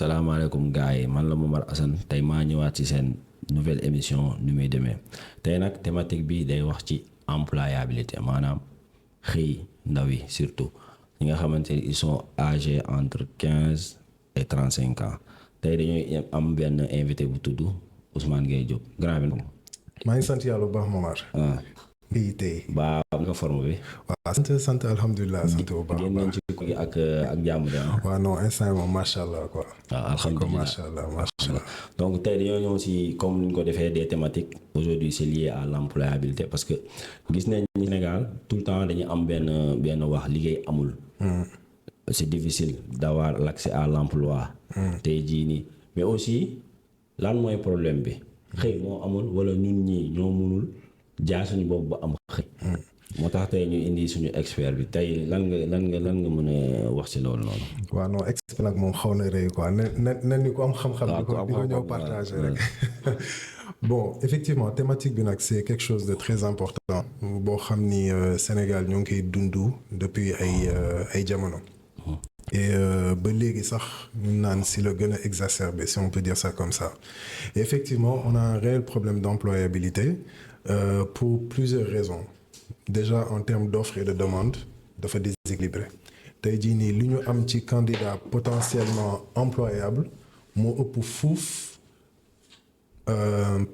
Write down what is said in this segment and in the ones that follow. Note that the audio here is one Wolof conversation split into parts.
salaamaaleykum gars yi man la Momar Assane tey maa ñëwaat ci seen nouvelle émission nu muy demee tey nag thématique bi day wax ci employabilité maanaam xëy ndaw yi surtout ñi nga xamante ni ils sont âgés entre 15 et 35 ans tey dañuy am benn invité bu tudd Ousmane Gueye Diop grand bi. maa ngi sant yàlla bu baax Momar. bii tey. ba nga forme bi. waaw sant alhamdulilah sant bu baax. génn nañ ci ko gi ak jàmm de ah. waaw non instant moom macha allah quoi. waaw alhamdulilah macha allah. donc tey dañoo ñëw si comme ni ñu ko defee des thématiques aujourd'hui c'est lié à l'employabilité parce que gis nañ ni Sénégal tout le temps dañu am benn wax liggéey amul. C'est difficile d'avoir l'accès à l'emploi. tey jii nii mais aussi lan mooy problème bi. xëy moo amul wala ñun ñii ñoo mënul jaar suñu bopp ba am xëy. moo tax tey ñu indi suñu expert bi tey lan nga mën a wax ci loolu noonu. waaw non expert nag moom xaw na rëy quoi ne ni ko am xam-xam. di ko ñëw partager rek. bon effectivement thématique bi nag c'est quelque chose de très important. boo xam ni Sénégal ñoo ngi koy dund depuis ay jamono. et ba léegi sax ñu naan si la gën a exacerbé si on peut dire ça comme ça. Et effectivement on a un réel problème d'employabilité pour plusieurs raisons. Déjà en termes d'offres et de demandes dafa déséquilibré tey jii nii li ñu am ci candidat potentiellement employable moo ëpp fuuf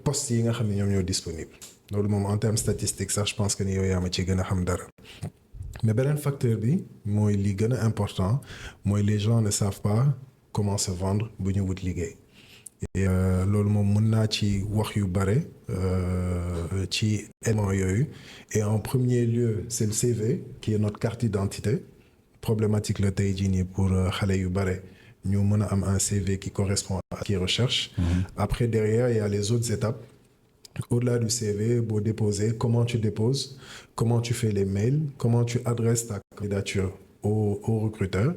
postes yi nga xam ne ñoom ñoo disponible loolu moom en termes statistiques sax je pense que ni yow yaa ma ci gën a xam dara mais beneen facteur bi mooy li gën a important mooy les gens ne savent pas comment se vendre bu ñu wut liggéey et loolu moom mën naa ci wax yu bare ci éléments yooyu et en premier lieu c'est le CV qui est notre carte d'identité problématique la tey jii nii pour xale yu bare ñu mën a am un CV qui correspond à ce qu'ils recherchent. Après derrière il y a les autres étapes au-delà du CV boo déposer comment tu déposes comment tu fais les mails comment tu adresses ta candidature au recruteur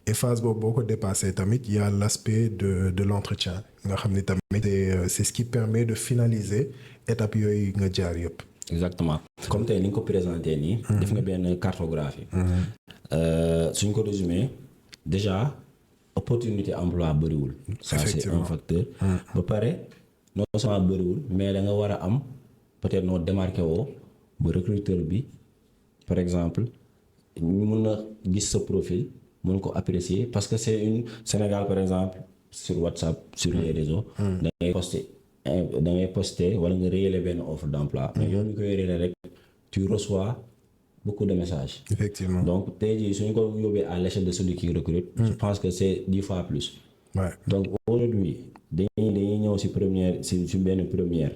et phase boobu boo ko dépassé tamit il y a l'aspect de l'entretien nga xam ni tamit c'est ce qui permet de finaliser étapes yooyu nga jaar yëpp. exactement comme tey ni nga ko présenté nii. def nga benn cartographie. suñ ko résumé déjà opportunité emploi bëriwul. ça c'est un facteur. ba pare non seulement bëriwul mais da nga war a am peut-être noo démarqué woo ba recruteur bi par exemple. ñu mën a gis sa profil mën ko apprécier parce que c'est une Sénégal par exemple sur WhatsApp sur les réseaux da ngay poster wala nga réyale benn offre d'emploi mais yow ñu koy réyale rek tu reçois beaucoup de messages. Effectivement. Donc tey jii suñu ko yóbbee à l'échelle de celui qui recrute je pense que c'est 10 fois plus. Ouais. Donc aujourd'hui dañuy ñëw ci benn première.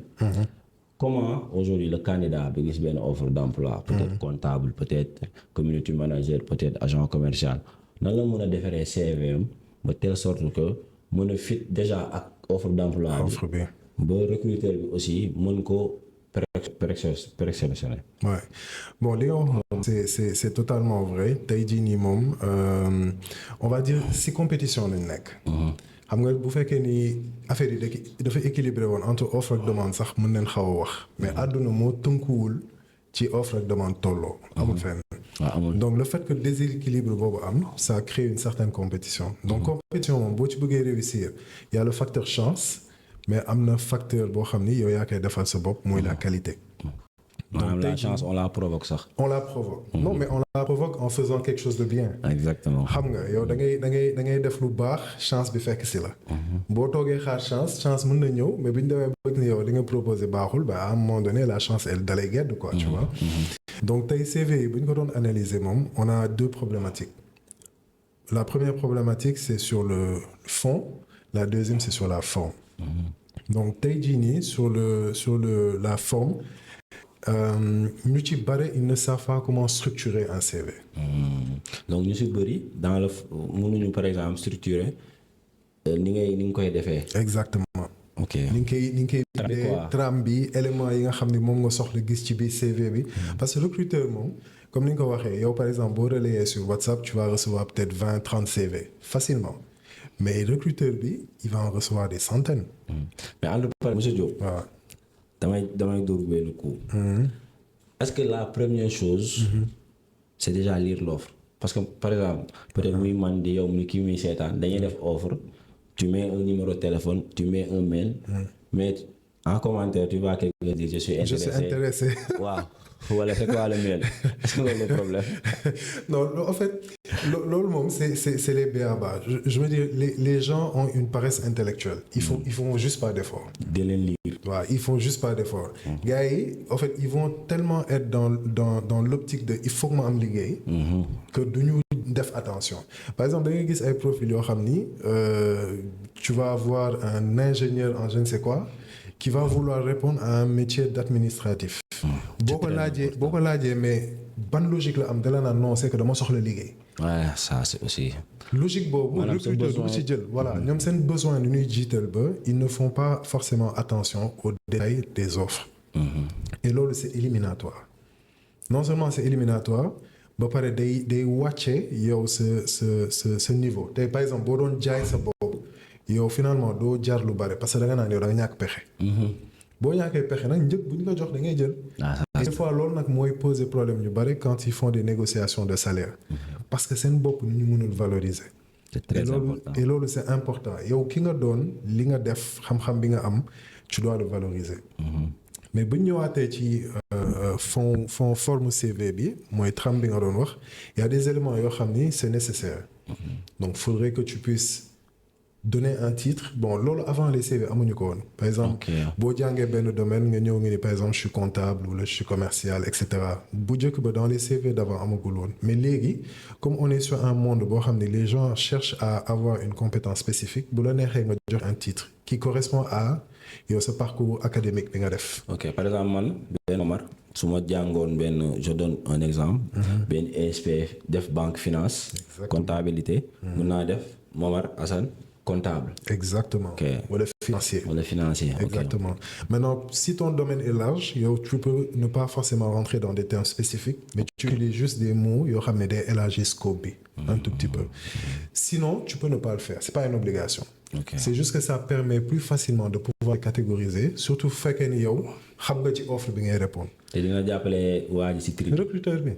Comment aujourd'hui le candidat bi gis benn offre d'emploi peut-être comptable peut-être community manager peut-être agent commercial nan la mën a defaree CVM ba telle sorte que mën a fit déjà ak offre d'emploi bi ba recruteur bi aussi mën ko présélectionner. Ouais. Bon li nga wax moom c'est totalement vrai tey jii nii moom on va dire si compétition lañ nekk. xam nga bu fekkee ni affaire yi dafa équilibré woon entre offre ak demande sax mën nañ xaw a wax mais àdduna moo tënkuwul ci offre ak demande tolloo. amul fenn. donc le fait que déséquilibre boobu am ça crée une certaine compétition. donc compétition moom boo ci bëggee réussir il y a le facteur chance mais am na facteur boo xam ni yow yaa koy defal sa bopp mooy la qualité. Donc la chance on la provoque sax. On la provoque. Non mais on la provoque en faisant quelque chose de bien. Exactement. xam nga yow da ngay def lu baax chance bi fekk si la. boo toogee xaar chance mën na ñëw mais bi ñu demee ba ni yow li nga proposé baaxul ba à un moment donné la chance elle dalay gedd quoi tu vois. Donc tey CV yi bu ñu ko doon analyser moom on a deux problématiques. La première problématique c'est sur le fond la deuxième c'est sur la forme. Donc tey jii nii sur la forme. ñu ci bare ils ne savent pas comment structurer un CV. Donc ñu ci bëri dans le mënuñu par exemple structurer ni nga koy defee. Exactement. ok ni nga koy trame bi éléments yi nga xam ne moom nga soxla gis ci biir CV bi. parce que recruteur moom comme ni nga ko waxee yow par exemple boo relayer sur WhatsApp tu vas recevoir peut-être 20-30 CV facilement mais recruteur bi il va en recevoir des centaines. mais en tout cas monsieur Diop. waaw. damay dóor benn coup. Est-ce que la première chose. c'est déjà lire l'offre parce que par exemple peut-être muy man di yow muy kii muy seetaan dañuy def offre tu mets un numéro de téléphone, tu mets un mail, mais en commentaire, tu vas quelqu'un dire je suis intéressé. Waouh, voilà, c'est quoi le mail? Est-ce que c'est le problème? Non, en fait, c'est les b.a.-ba. Je veux dire, les gens ont une paresse intellectuelle. Ils font juste pas d'efforts. De les lire. Ouais, ils font juste pas d'efforts. Gars yi, en fait, ils vont tellement être dans l'optique de il faut que ma am liggéey que duñu def attention. Par exemple, da ngay gis ay profils yoo xam ni tu vas avoir un ingénieur en je ne sais quoi qui va vouloir répondre à un métier d'administratif. boo ko laajee mais ban logique la am dala naan non c'est que dama soxla liggéey. Ouais, ça c'est aussi. Logique boobu recruteur du ci jël voilà ñoom seen besoin ni ñuy jiital ba ils ne font pas forcément attention aux détails des offres. Et loolu c'est éliminatoire. Non seulement c'est éliminatoire ba pare day wàcce yow sa niveau tey par exemple boo doon jaay sa bopp yow finalement doo jar lu bare parce que da nga naan yow da nga ñàkk pexe. boo ñàkkee pexe nag njëg bu ñu la jox da ngay jël. Et des fois loolu nag mooy poser problème yu bari quand ils font des négociations de salaire. Parce que seen bopp ni ñu mënul valoriser. C'est très important. Et loolu c'est important yow ki nga doon li nga def xam-xam bi nga am tu dois le valoriser. Mais bu ñu ñëwaatee ci forme CV bi mooy trame bi nga doon wax il y a des éléments yoo xam ni c'est nécessaire. Donc faudrait que tu puisses donner un titre bon loolu avant les CV amuñu ko woon. Par exemple boo jàngee benn domaine nga ñëw nga ni par exemple je suis comptable wala je suis commercial et cetera bu njëkk ba dans les CV d'avant amagul woon mais léegi comme on est sur un monde boo xam ne les gens cherchent à avoir une compétence spécifique bu la neexee nga jox un titre qui correspond à yow sa parcours académique bi nga def. Ok par exemple man benn Omar su ma jàngoon benn je donne un exemple. benn ESP def banque finance. comptabilité. mun naa def Momar Assane. Comptable. Exactement. Ou le financier. Ou le financier. Exactement. Maintenant, si ton domaine est large, tu peux ne pas forcément rentrer dans des termes spécifiques, mais tu utilises juste des mots, il y aura des élargis scope un tout petit peu. Sinon, tu peux ne pas le faire. C'est pas une obligation. C'est juste que ça permet plus facilement de pouvoir catégoriser, surtout fait que yow xam nga ci offre bi ngay répondre. Et dina jàppale waa ji ci tri. Recruteur bi.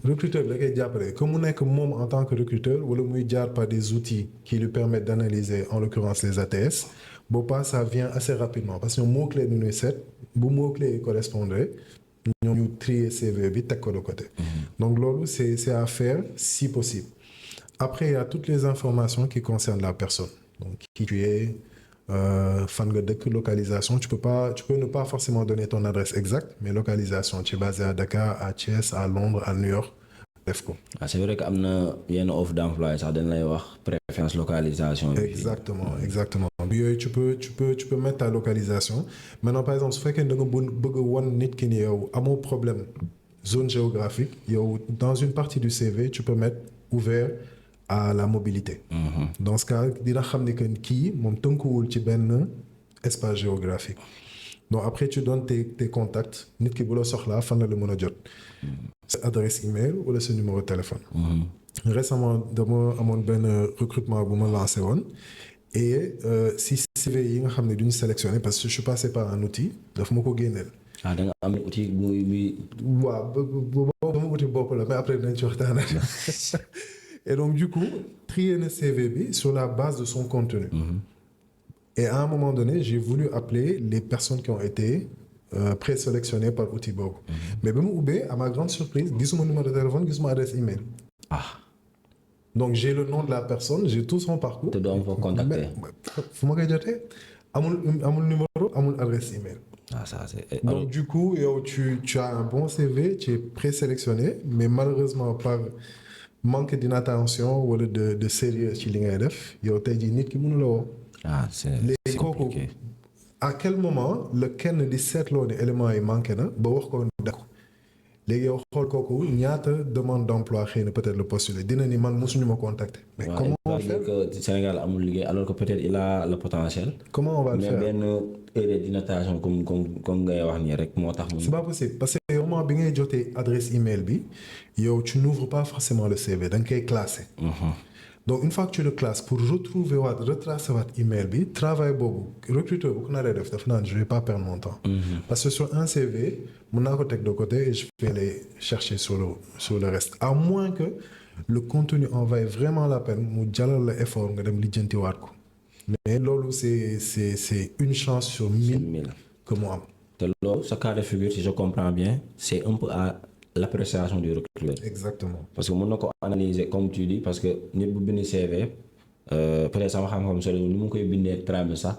Recruteur da koy jàppale que mu nekk moom en tant que recruteur wala muy jaar par des outils qui lui permettent d'analyser en l'occurrence les ATS boobu ça vient assez rapidement parce que mot-clé nu ñuy seet bu mot-clé yi correspondre ñoom ñu trier CV bi teg ko de côté. Donc loolu c'est à faire si possible. Après il y a toutes les informations qui concernent la personne donc qui tu es fan nga dëkk localisation tu peux ne pas forcément donner ton adresse exacte mais localisation tu es basé à Dakar à Thiès à Londres à New York def ko. C'est vrai que am na yenn offre d'emploi sax dañ lay wax préférence localisation. Exactement yooyu tu peux mettre ta localisation maintenant par exemple su fekkee da nga bëgg wan nit ki ni yow amoo problème zone géographique yow dans une partie du CV tu peux mettre ouvert à la mobilité. Dans ce cas dina xam ni que kii moom tënkuwul ci benn espace géographique. Donc après tu donnes tes contacts nit ki bu la soxlaa fan la mën a jot. sa adresse email wala sa numéro de téléphone. Récemment dama amoon benn recrutement bu ma lancé woon et si CV yi nga xam ne duñu sélectionné parce que je suis passé par un outil daf ma ko génneel. Da nga am outil muy. waaw dama outil bopp la mais après dinañ ci waxtaan. Et donc du coup trier le CV bi sur la base de son contenu. Et à un moment donné j'ai voulu appeler les personnes qui ont été présélectionnées par outil boobu. Mais ba mu ubbee à ma grande surprise gisuma numéro de téléphone gisuma adresse email. Donc j'ai le nom de la personne j'ai tout son parcours. te doon ko contacter. fu ma koy jotee amul numéro amul adresse email. Ça c'est. Donc du coup yow tu as un bon CV tu es présélectionné mais malheureusement par manque d'inattention wala de sérieux ci li ngay def yow tey jii nit ki mënu la woo. C'est compliqué. À quel moment le kenn di seetloo ne éléments yi manqué na ba wax ko dako léegi yow xool kooku ñaata demande d'emploi xëy na peut-être le postuler dina ni man mosuñu ma contacter. Mais comment on va faire que Sénégal amul liggéey alors que peut-être il a le potentiel. Comment on va le faire mais benn erreur d'inattention comme ngay wax nii rek moo tax. C'est pas possible parce que au moment bi ngay jotee adresse email bi yow tu n'ouvres pas forcément le CV da nga koy classer. Donc une fois que tu le classes pour retrouver retracer votre email bi travail boobu recruteur bu ko naree def dafa naan je vais pas perdre mon temps. Parce que sur un CV mën naa ko teg de côté et je vais aller chercher sur le reste à moins que le contenu en vaille vraiment la peine mu jalal la effort nga dem lijjantiwaat ko. mais loolu c'est une chance sur 1000 que mu am. te loolu sa cas de figure si je comprends bien c'est un peu à l'appréciation du recruteur. Exactement. parce que mën na ko analyser comme tu dis parce que nit bu bind CV peut-être sama xam-xam sori ni mu koy bindee trame sax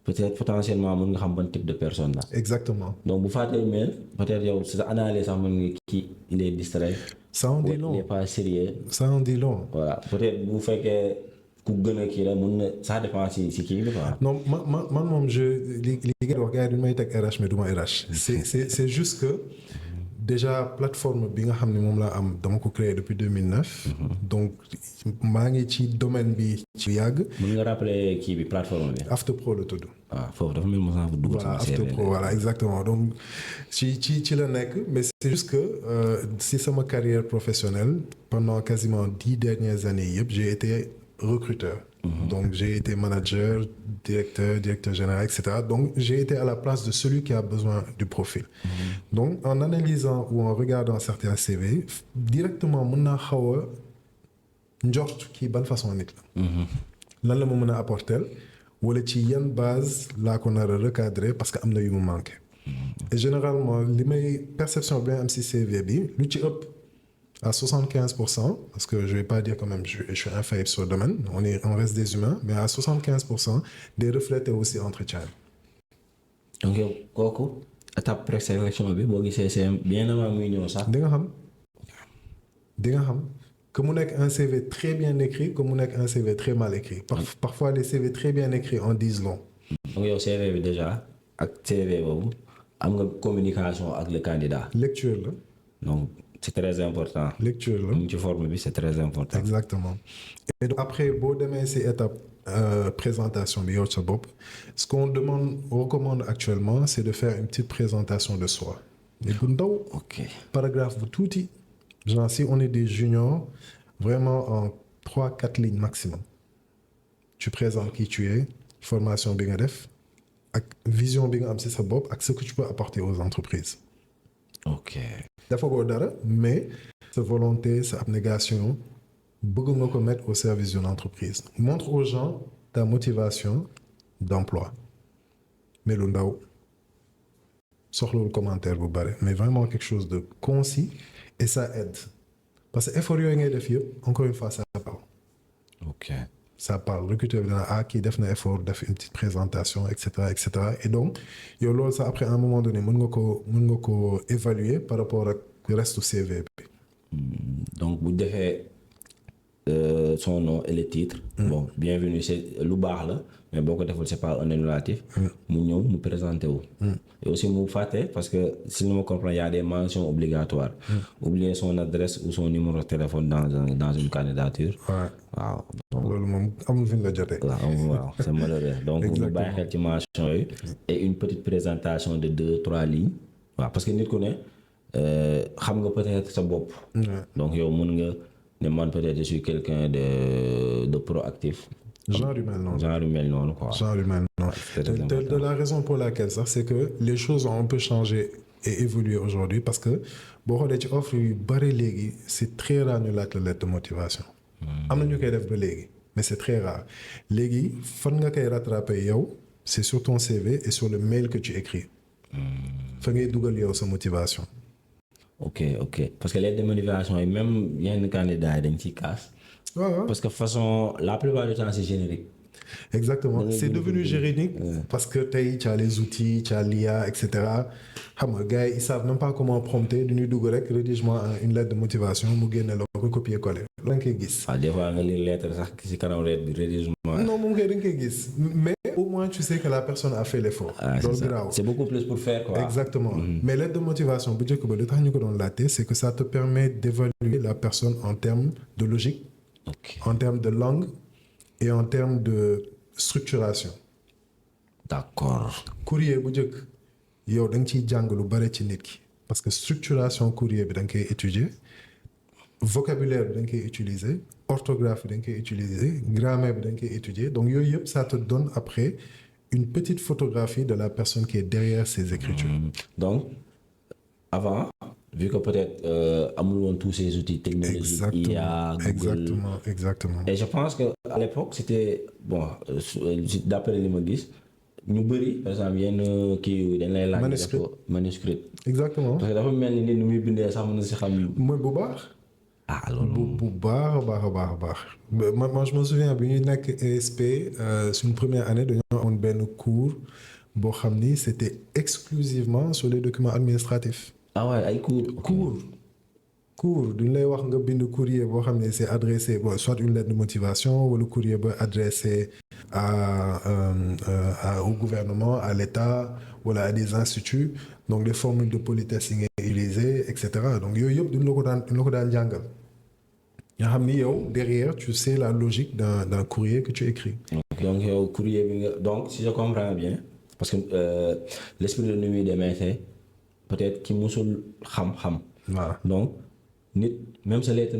peut-être potentiellement mën nga xam ban type de personne la. Exactement. donc bu fàttee mail peut-être yow sa analyse sax mën nga kii il est distrait. ça en dit long. il est pas sérieux. ça en dit long. voilà peut-être bu fekkee ku gën a kii la mën na ça dépend si kii bi quoi. non man moom li ngeen wax gars yi duñu may teg RH mais du ma RH. c'est juste que déjà plateforme bi nga xam ne moom laa am dama ko créé depuis 2009. donc maa ngi ci domaine bi ci yàgg. mën nga rappeler kii bi plateforme bi. Aftepro la tudd. waaw foofu dafa mel ni mos dugg. voilà Aftepro voilà exactement donc ci la nekk mais c'est juste que si sama carrière professionnelle pendant quasiment 10 dernières années yëpp j'ai été recruteur. Donc j'ai été manager, directeur général, etc. Donc j'ai été à la place de celui qui a besoin du profil. Donc en analysant ou en regardant certains CV, directement mën naa xaw a njort kii ban façon nit la. lan la ma mën a apporter wala ci yan base laa ko nar a recadrer parce que am na yu mu manqué. Et généralement li may perception bi am ci CV bi lu ci ëpp. À 75%, parce que je ne vais pas dire quand même je suis infaillible sur le domaine, on reste des humains, mais à 75%, des reflètes aussi entretien. Donc, kooku étape présélection bi boo gisee c'est bien avant muy ñëw sax. di nga xam que mu nekk un CV très bien écrit que mu nekk un CV très mal écrit. Parfois les CV très bien écrits en disent long. Donc yow CV bi déjà ak CV boobu am nga communication ak le candidat. Lecture la. Donc c'est très important. Lecture la. mu ci forme bi c'est très important. Exactement. Et donc après boo demee ci étape présentation bi yow sa bopp ce qu'on recommande actuellement c'est de faire une petite présentation de soi. mais bu ndaw. ok paragraphe bu tuuti. genre si on est des juniors vraiment en 3-4 lignes maximum. tu présentes qui tu es formation bi nga def ak vision bi nga am ci sa bopp ak ce que tu peux apporter aux entreprises. ok. dafa ko dara mais sa volonté sa abnégation bëgg nga ko mettre au service d'une entreprise. montre aux gens ta motivation d'emploi mais lu ndaw soxlawul commentaire bu bare mais vraiment quelque chose de concis et ça aide parce que effort yooyu ngay def yëpp encore une fois ça parle. ok. ça parle recruteur bi dana kii def na effort def une petite présentation et cetera et donc yow loolu sax après à un moment donné mën nga ko évaluer par rapport ak reste CV bi. donc bu defee son nom et le titre. bon bienvenue c'est lu baax la mais boo ko deful c'est pas un annulatif. mu ñëw mu présenté wu. et aussi mu fàtte parce que si je me comprends il y a des mentions obligatoires. oublier son adresse ou son numéro de téléphone dans une candidature. waaw. loolu moom amul fi ñu la jotee. waaw c'est malheureux donc ñu bàyyi xel ci mention yooyu. et une petite présentation de 2-3 lignes. waaw parce que nit ku ne xam nga peut-être sa bopp. donc yow mën nga ne man peut-être je suis quelqu'un de proactif. genre humain noonu quoi. genre humain noonu. de la raison pour laquelle sax c'est que les choses ont un peu changé et évolué aujourd'hui parce que boo xoolee ci offre yu bari léegi c'est très rare ñu laaj la lettre de motivation. am na ñu koy def ba léegi mais c'est très rare léegi fan nga koy rattraper yow c'est sur ton CV et sur le mail que tu écris. fa ngay dugal yow sa motivation. ok parce que lettre de motivation yi même yenn candidats yi dañ ciy casse. parce que façon la plupart du temps c'est générique. Exactement c'est devenu générique parce que tey tu as les outils tu as l'IA et cetera xam nga gars yi ils savent même pas comment prompter du ñuy dugg rek rédigement une lettre de motivation mu génne la ko copier-coller la nga koy gis. des fois nga lire lettre sax ci kanam lettre bi rédigement. non moom kay da nga koy gis mais au moins tu sais que la personne a fait l'effort. c'est beaucoup plus pour faire quoi. Exactement mais lettre de motivation bu njëkk ba li tax ñu ko doon laajte c'est que ça te permet d'évaluer la personne en termes de logique. en termes de langue et en termes de structuration. D'accord. courrier bu njëkk yow da nga ciy jàng lu bare ci nit ki parce que structuration courrier bi da nga koy étudier vocabulaire bi da nga koy utiliser orthographe bi da nga koy utiliser grammaire bi da nga koy étudier donc yooyu yëpp ça te donne après une petite photographie de la personne qui est derrière ces écritures. Donc avant vu que peut-être amul woon tous ces outils technologiques IA Google exactement et je pense que à l'époque c'était bon d'après li ma gis ñu bëri par exemple yenn kii dañ lay laaj def ko manuscrit exactement parce que dafa mel ni nit nu muy bindee sax mën na si xam mooy bu baax loolu bu baax moi je me souviens bi ñuy nekk ESP suñu première année dañoo amoon benn cours boo xam ni c'était exclusivement sur les documents administratifs ouais ay cours duñ lay wax nga bind courrier boo xam ne c'est adressé soit une lettre de motivation wala courrier ba adressé au gouvernement à l'État wala à des instituts donc les formules de politesse yi ngay utiliser et cetera donc yooyu yëpp duñ la ko daan jàngal nga xam ni yow derrière tu sais la logique d'un courrier que tu écris. donc yow courrier bi nga donc si je comprends bien parce que l'esprit de nu muy demee c'est peut-être ki musul xam-xam. waaw donc nit même sa lettre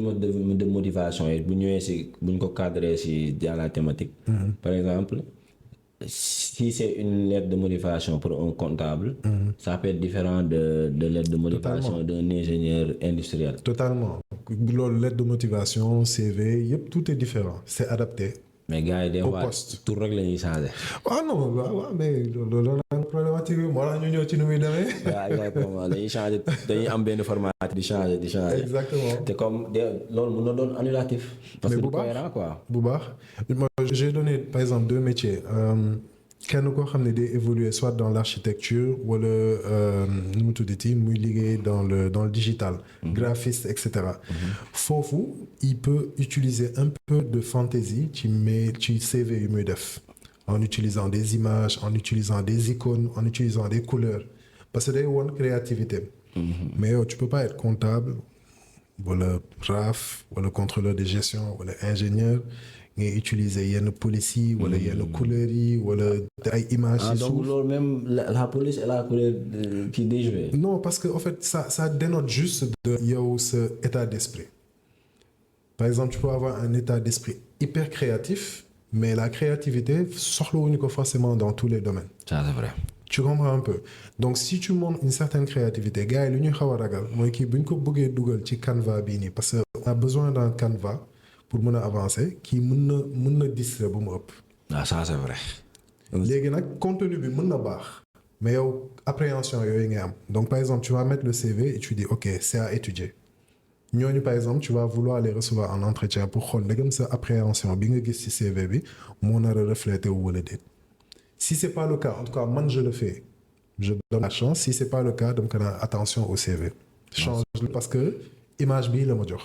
de motivation yi bu ñëwee si bu ñu ko cadré si dans la thématique. Par exemple si c'est une lettre de motivation pour un comptable. Ça peut être différent de lettre de motivation d'un ingénieur industriel. Totalement loolu lettre de motivation CV yëpp tout est différent c'est adapté. mais gars yi des fois tur rek la ñuy changer. waaw mais loolu la problématique bi moo tax ñu ñëw ci nu muy demee. waaw exactement dañuy changer dañuy am benn format di changer. exactement te comme loolu mën na doon annulatif. parce que du cohérent quoi. bu baax moi j'ai donné par exemple 2 métiers kenn koo xam ne day évoluer soit dans l'architecture wala nu mu tuddati muy liggéey dans le digital. graphiste et cetera. foofu il peut utiliser un peu de fantaisie ci CV yu muy def en utilisant des images en utilisant des icônes en utilisant des couleurs parce que day won créativité. mais yow tu peux pas être comptable wala RAF wala contrôleur de gestion wala ingénieur. ngay utiliser yenn police yi wala yenn couleurs yi wala ay images. donc loolu même la police et la couleur qui déjoué. non parce que en fait ça dénote juste de yow sa état d'esprit. Par exemple tu peux avoir un état d'esprit hyper créatif mais la créativité soxlawuñu ko forcément dans tous les domaines. ça c'est vrai. tu comprends un peu donc si tu montres une certaine créativité gars yi lu ñuy xaw a ragal mooy kii bu ñu ko bëggee dugal ci canevas bii nii parce que on a besoin d'un canevas. pour mën a avancer kii mën na distraire ba mu ëpp. ça c'est vrai. léegi nag contenu bi mën na baax. mais yow appréhension yooyu ngay am donc par exemple tu vas mettre le CV et tu dis ok c'est à étudier ñooñu par exemple tu vas vouloir les recevoir en entretien pour xool ndegam sa appréhension bi nga gis ci CV bi moo nar a refléter wu wala déet. si c'est pas le cas en tout cas man je le fais je donne la chance si c'est pas le cas dama ko naan attention au CV. change parce que image bii la ma jox.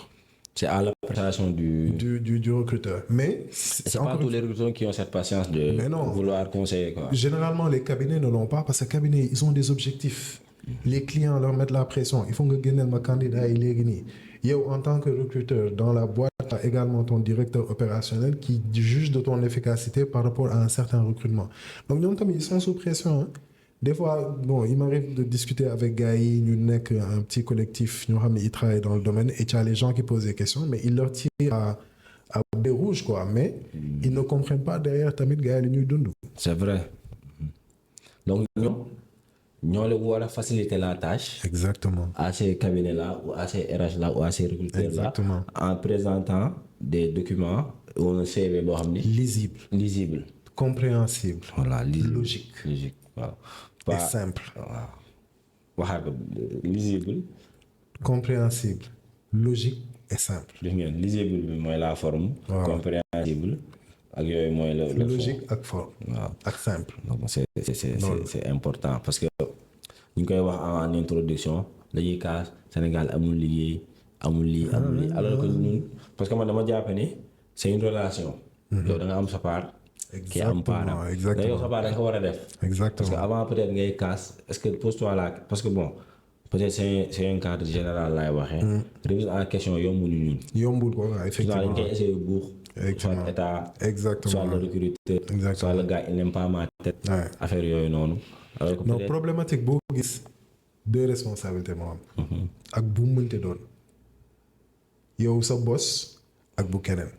c'est à l'interprétation du recruteur. Mais c'est pas tous les recruteurs qui ont cette patience de vouloir conseiller quoi. Généralement les cabinets ne l'ont pas parce que cabinets ils ont des objectifs. Les clients leur mettent la pression. Il faut que génneel ma candidat yi léegi nii. Yow en tant que recruteur dans la boîte tu as également ton directeur opérationnel qui juge de ton efficacité par rapport à un certain recrutement. Donc ñoom tamit ils sont sous pression hein. Des fois bon il m'arrive de discuter avec gars yi ñu nekk un petit collectif ñoo xam ne ils travaillent dans le domaine et tu as les gens qui posent des questions mais ils leur tirent à des rouges quoi mais ils ne comprennent pas derrière tamit gars yi li ñuy dund. c'est vrai donc ñoo la war a faciliter la tâche. exactement à ces cabinets là ou à ces RH là ou à ces recruteurs exactement. là en présentant des documents ou un CV boo xam ni. lisible. compréhensible. voilà logique waaw. et simple. waaw waxaat ko lisible. compréhensible logique et simple. gis ngeen lisible bi mooy la forme. waaw compréhensible ak yooyu mooy le logique ak forme. waaw ak simple. donc c'est important parce que ñu ngi koy wax en introduction dañuy kaas Sénégal amul liggéey amul lii alors que ñun parce que man dama jàpp ni c'est une relation. yow da nga am sa part. qui am part exactement yow sa part da nga ko war a def. exactement parce que avant peut-être ngay kaas est-ce que pose-toi là parce que bon peut-être c'est un cadre général laay waxee. remise en question yombuñu ñun. yombul ko waaw effectivement dañ koy essayer buux. soit état. exactement soit le recruteur. soit le gars il n'aime pas ma tête. affaire yooyu noonu. non problématique boo gis 2 responsabilités moo am. ak bu mu mënte doon yow sa boss ak bu keneen.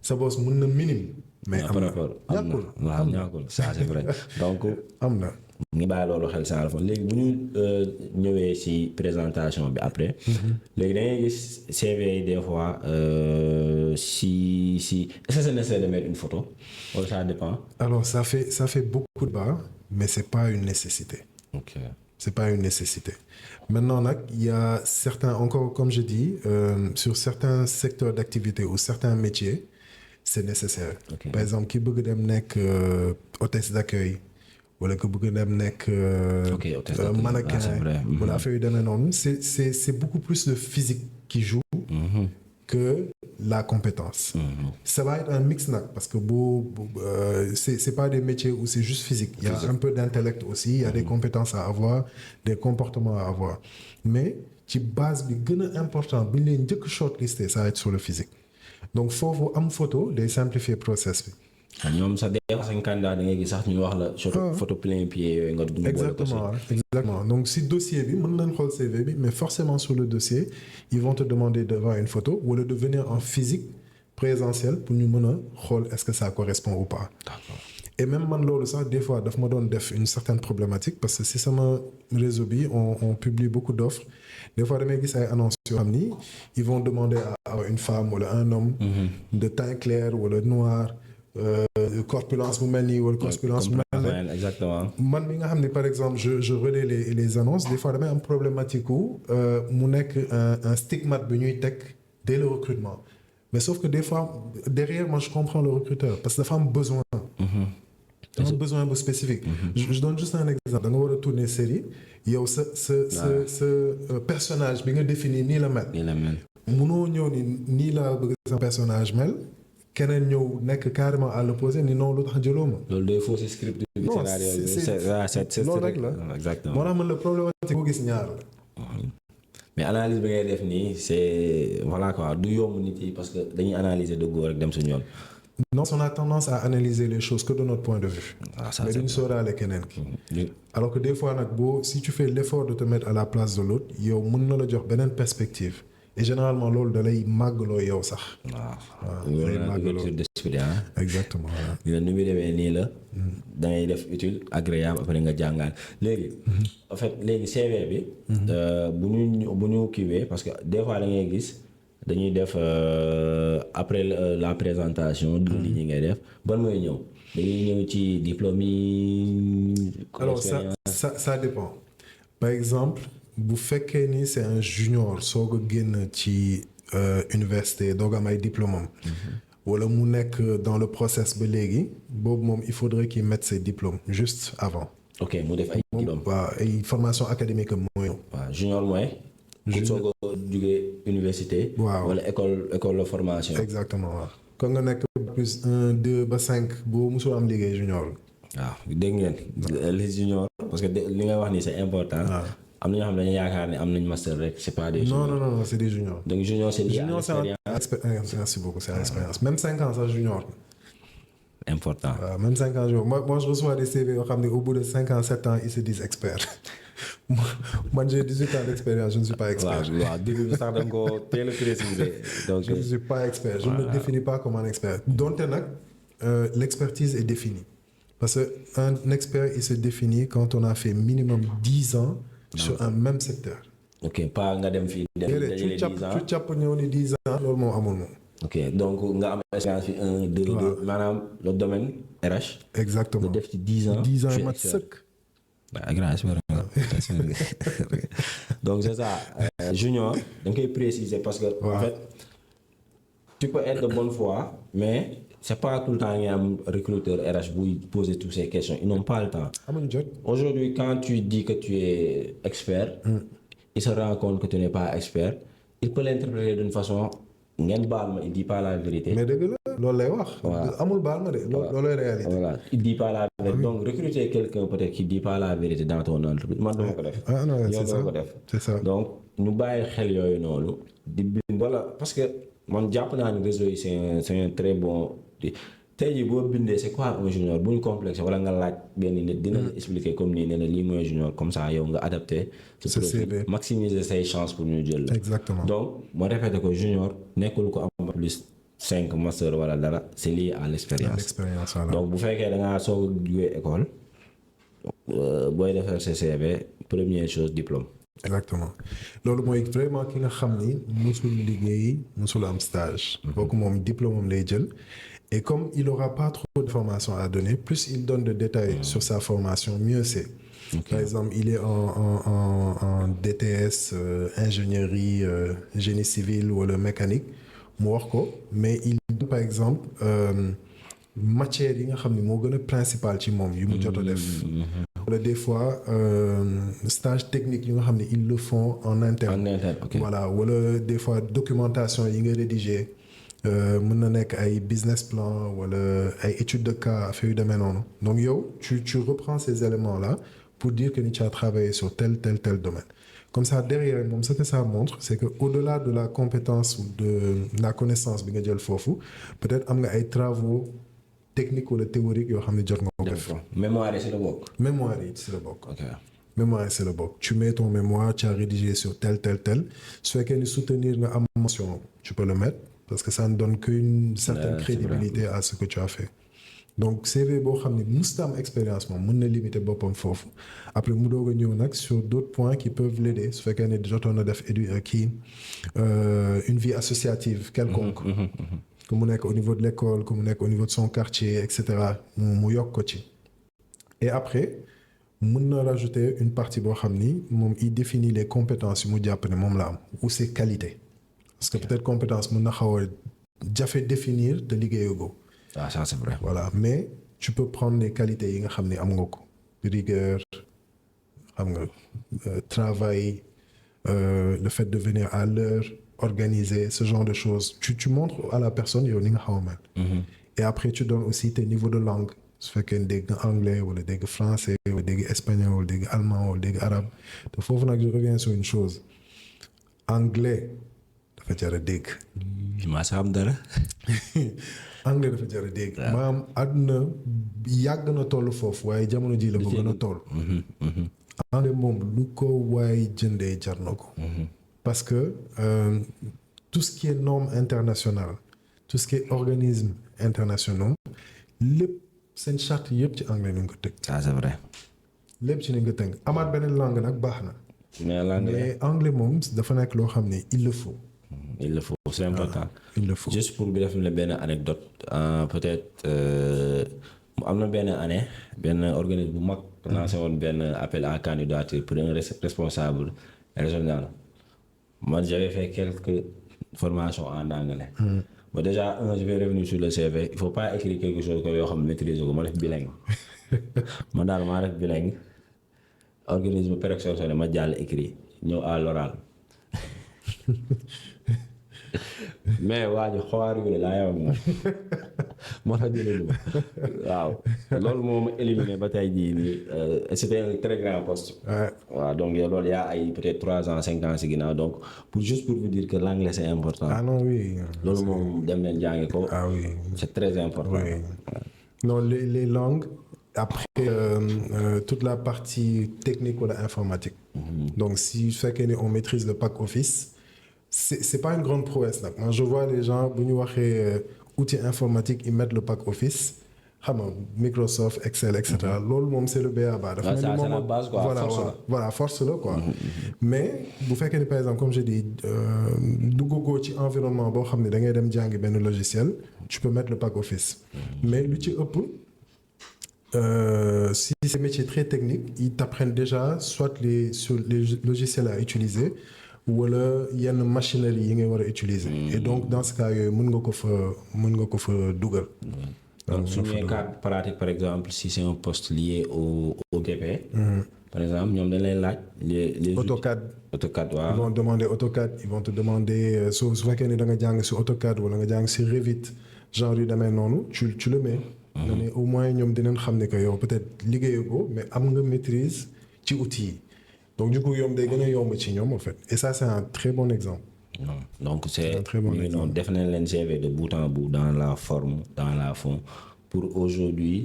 sa boss mën na minime. mais am na ñàkkul waaw ñàkkul ça c'est vrai donc. am na ngi bàyyi loolu xel sans téléphone léegi bu ñu ñëwee ci présentation bi après. léegi da ngay gis CV yi des fois si est-ce que c'est nécessaire de mettre une photo wala ça dépend. Alors ça fait beaucoup de bas, mais c'est pas une nécessité. Ok. C'est pas une nécessité. Maintenant nag il y a certains encore comme je dis sur certains secteurs d'activité ou certains métiers c'est nécessaire. Okay. Par exemple ki bëgg dem nekk hôtesse d'accueil wala ki bëgg dem nekk mannequin wala affaire yu demee noonu c'est beaucoup plus le physique qui joue que la compétence. Ça va être un mix nag parce que c'est pas des métiers où c'est juste physique. Il y a un peu d'intellect aussi, il y a des compétences à avoir, des comportements à avoir. Mais ci base bi gën a important bi ñu leen njëkk shortlisté ça va être sur le physique. Donc foofu am photo day simplifier process bi. ñoom sax des fois candidat da ngay gis sax ñu wax la photo plein pied yooyu nga dugg. Exactement donc si dossier bi mën nañ xool CV bi mais forcément sur le dossier ils vont te demander d'avoir une photo wala de venir en physique présentiel pour ñu mën a xool est-ce que ça correspond ou pas. D'accord. Et même man loolu sax des fois daf ma doon def une certaine problématique parce que si sama réseau bi on publie beaucoup d'offres des fois damay gis ay annonces yoo xam ni ils vont demander à avoir une femme wala un homme de teint clair wala noir corpulence bu mel nii wala corpulence bu mel nii exactement man mi nga xam ne par exemple je relais les annonces des fois damay am problématique wu mu nekk un stigmate bi ñuy teg dès le recrutement mais sauf que des fois derrière moi je comprends le recruteur parce que dafa am besoin dafa am besoin bu spécifique je donne juste un exemple da nga war a tourner série yow sa personnage bi nga définir nii la mel munoo ñëw ni nii laa bëgg sa personnage mel keneen ñëw nekk carrément à l'opposé ni non lu tax jëloo ma. loolu day fausser script bi. non c'est loolu rek la. exactement moo tax man la problématique boo gis ñaar la. mais analyse bi ngay def nii c'est voilà quoi du yomb nit yi parce que dañuy analyser de góor rek dem suñu yoon. Non, on a tendance à analyser les choses que de notre point de vue. Mais duñ sóoraale keneen ki. Alors que des fois nag si tu fais l'effort de te mettre à la place de l'autre yow mën na la jox beneen perspective. Et généralement loolu da lay màggaloo yow sax. waaw loolu la ouverture d'esprit exactement waaw. nu muy demee nii la. da ngay def utile agréable après nga jàngal léegi. en fait léegi CV bi. bu ñu kiiwee parce que des fois da ngay gis dañuy def après la présentation. dund yi ngay def ban mooy ñëw dañuy ñëw ci diplôme yi. alors ça dépend par exemple. bu fekkee ni c'est un junior soog a génn ci université doog am ay diplôme am wala mu nekk dans le process ba léegi boobu moom il faudrait qu'il mette ses diplômes juste avant. ok mu def ay diplôme waaw ay formation académique am mooy. waaw junior mooy. soog a jugee université. waaw wala école de formation. exactement waaw. kon nga nekk plus 1 2 ba 5 boo musul am liggéey junior. waaw dégg ngeen les juniors parce que li nga wax ni c'est important. am na ñoo xam ne dañuy yaakaar ne am nañ master rek c'est pas des juniors. non c'est des juniors. donc junior c'est lié à l'expérience. Merci beaucoup c'est l'expérience même 5 ans ça junior. important. waaw même 5 ans junior moi je reçois des CV yoo xam ne au bout de 5 ans 7 ans ils se disent experts. man j'ai 18 ans d'expérience je ne suis pas expert. waaw dégg nga sax da nga koo teel a préciser. donc je ne suis pas expert. je ne me définis pas comme un expert. donte nag l'expertise est définie parce que un expert il se définit quand on a fait minimum 10 ans. sur un même secteur. ok pas nga dem fii. dajale 10 ans tu càpp ñëw ni 10 ans loolu moom amul moom. ok donc nga am expérience fi 1 2 maanaam le domaine RH. exactement nga def ci 10 ans. 10 ans mat sëkk. donc c'est ça junior da nga koy préciser parce que. en fait tu peux être de bonne foi mais. c'est pas tout le temps nga am recruteur RH buy poser toutes ces questions ils n'ont pas le temps. amuñu jot. Aujourd'hui quand tu dis que tu es expert. il se rend compte que tu n'es pas expert. il peut l'interpréter d'une façon ngeen baal ma il dit pas la vérité. mais dëgg la loolu lay wax. amul baal ma de loolooy réalité. voilà il dit pas la vérité donc recruter quelqu'un peut-être qui dit pas la vérité dans ton entreprise man duma ko def. non c'est ça ko def. c'est ça donc ñu bàyyi xel yooyu noonu di bind wala parce que man jàpp naa ni réseau yi c'est un très bon. tey jii boo bindee c'est quoi un junior bu ñu complexe wala nga laaj benn nit dina la expliquer comme nii ne la lii mooy junior comme ça yow nga adapté sa profil maximiser say chances pour ñu jël la. exactement donc ma répété ko junior nekkul ko am plus 5 master wala dara c'est lié à l'expérience. voilà. donc bu fekkee da ngaa soog a jugee école booy defar sa CV première chose diplôme. exactement loolu mooy vraiment ki nga xam ni musul liggéey musul am stage. kooku moom diplôme am lay jël. Et comme il n'aura pas trop de formation à donner, plus il donne de détails sur sa formation, mieux c'est. Okay. Par exemple, il est en DTS, ingénierie, génie civil ou le mécanique, mais il donne par exemple matière yi nga xam ne moo gën a principal ci moom yu mu jot a def. Wala des fois stage technique yi nga xam ne ils le font en interne. En interne, ok. Voilà, wala des fois documentation yi nga rédiger. mën na nekk ay business plan wala ay études de cas affaire yu demee noonu donc yow tu reprends ces éléments là pour dire que tu as travaillé sur tel domaine comme ça derrière moom ce que ça montre c'est que au-delà de la compétence ou de la connaissance bi nga jël foofu peut-être am nga ay travaux techniques wala théoriques yoo xam ne jot nga ko def. mémoire yi c'est le bokk. mémoire yi c'est le bokk. ok. mémoire c'est le bokk tu mets ton mémoire tu as rédigé sur tel su fekkee ni soutenir nga am mention tu peux le mettre. Parce que ça ne donne qu'une certaine crédibilité à ce que tu as fait. Donc CV boo xam ne musta am expérience moom mën na limiter boppam foofu après mu doog a ñëw nag sur d'autres points qui peuvent l'aider su fekkee ne jotoon na def une vie associative quelconque que mu nekk au niveau de l'école que mu nekk au niveau de son quartier et cetera mu yokk ko ci et après mën na rajouter une partie boo xam ni moom il définit les compétences yu mu jàpp ne moom la am ou ses qualités. Parce que peut-être compétence mën na xaw a jafe définir te liggéeyoo ko. Ah, ça c'est vrai. Voilà, mais tu peux prendre les qualités yi nga xam ne am nga ko. Rigueur, xam nga travail, le fait de venir à l'heure, organiser, ce genre de choses. Tu montres à la personne yow ni nga xaw a mel. Et après tu donnes aussi tes niveaux de langue. su fekkee ne dégg anglais wala dégg français wala dégg espagnol wala dégg allemand wala dégg arabe te foofu nag je reviens sur une chose. Anglais. dafa jar a dégg. maa xam dara. anglais dafa jar a dégg. maanaam àdduna yàgg na toll foofu waaye jamono ji la ko gën a toll. anglais moom lu ko waaye jëndee jar na ko. parce que tout ce qui est normes internationales tout ce qui est organismes internationaux lépp seen charte yëpp ci anglais nañ ko tënk. ça c'est vrai. lépp ci nañ ko tënk amaat beneen langue nag baax na. mais anglais moom dafa nekk loo xam ne il le faut. Il le faut, c'est important. Il le faut. Juste pour def la benn anecdote peut-être am na benn année benn organisme bu mag lancé woon benn appel à candidature pour un responsable régional. Moi j'avais fait quelques formations en anglais. Bon déjà je vais revenir sur le CV il faut pas écrire quelque chose que yoo xam ne maîtriser ko ma def bilingue. man daal maa def bilingue organisme perfectionné ma jàll écrit ñëw à l'oral. mais waa ji xawaar yu ne laa yow moom moo tax jëlee waaw loolu moo ma éliminé ba tey jii nii c'était un très grand poste. waaw donc loolu yaa ay peut-être 3 ans 5 ans si ginnaaw donc juste pour vous dire que l'anglais c'est important. Ah non oui. loolu moom dem leen jàngi ko. Ah oui. C'est très important. Oui. Non les langues après toute la partie technique ou informatique. Donc si su fekkee ni on maîtrise le pack office. C'est pas une grande prouesse nag moi je vois les gens bu ñu waxee outils informatiques ils mettent le pack office xam nga Microsoft Excel et cetera loolu moom c'est le b.a-ba. dafa mel ni moom c'est la base quoi. voilà force la quoi. mais bu fekkee ni par exemple comme je dis duggagoo ci environnement boo xam ne da ngay dem jàngi benn logiciel tu peux mettre le pack office. mais lu ci ëpp si c'est métier très technique ils t'apprennent déjà soit sur les logiciels à utiliser. wala yenn machinerie yi ngay war a utiliser. et donc dans ce cas yooyu mën nga ko fa dugal. donc suñu cas pratique par exemple si c'est un poste lié au TP. par exemple ñoom dañ lay laaj. les AutoCAD waaw. ils vont demander AutoCAD ils vont te demander su fekkee ni da nga jàng si AutoCAD wala nga jàng si Revit genre yu demee noonu tu le mets. mais au moins ñoom dinañ xam ne que yow peut-être liggéeyoo ko mais am nga maîtrise ci outils yi. donc du coup yomb day gën a yomb ci ñoom en fait et ça c'est un très bon exemple. donc c'est un très bon exemple. def nañ leen CV de bout en bout dans la forme dans la fond pour aujourd'hui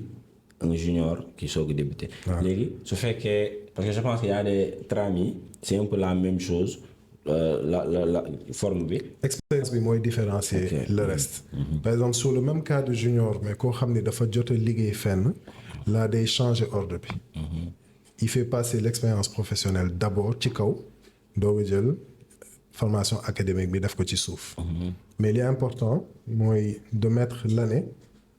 un junior qui soog a débuter. léegi su fekkee parce que je pense qu'il y a des trames yi c'est un peu la même chose la forme bi. expérience bi mooy différencier le reste. par exemple sur le même cas de junior mais koo xam ne dafa jot a liggéey fenn là day changer ordre bi. il fait passer l'expérience professionnelle d'abord ci kaw dooga jël formation académique bi def ko ci suuf. Mais li important mooy de mettre l'année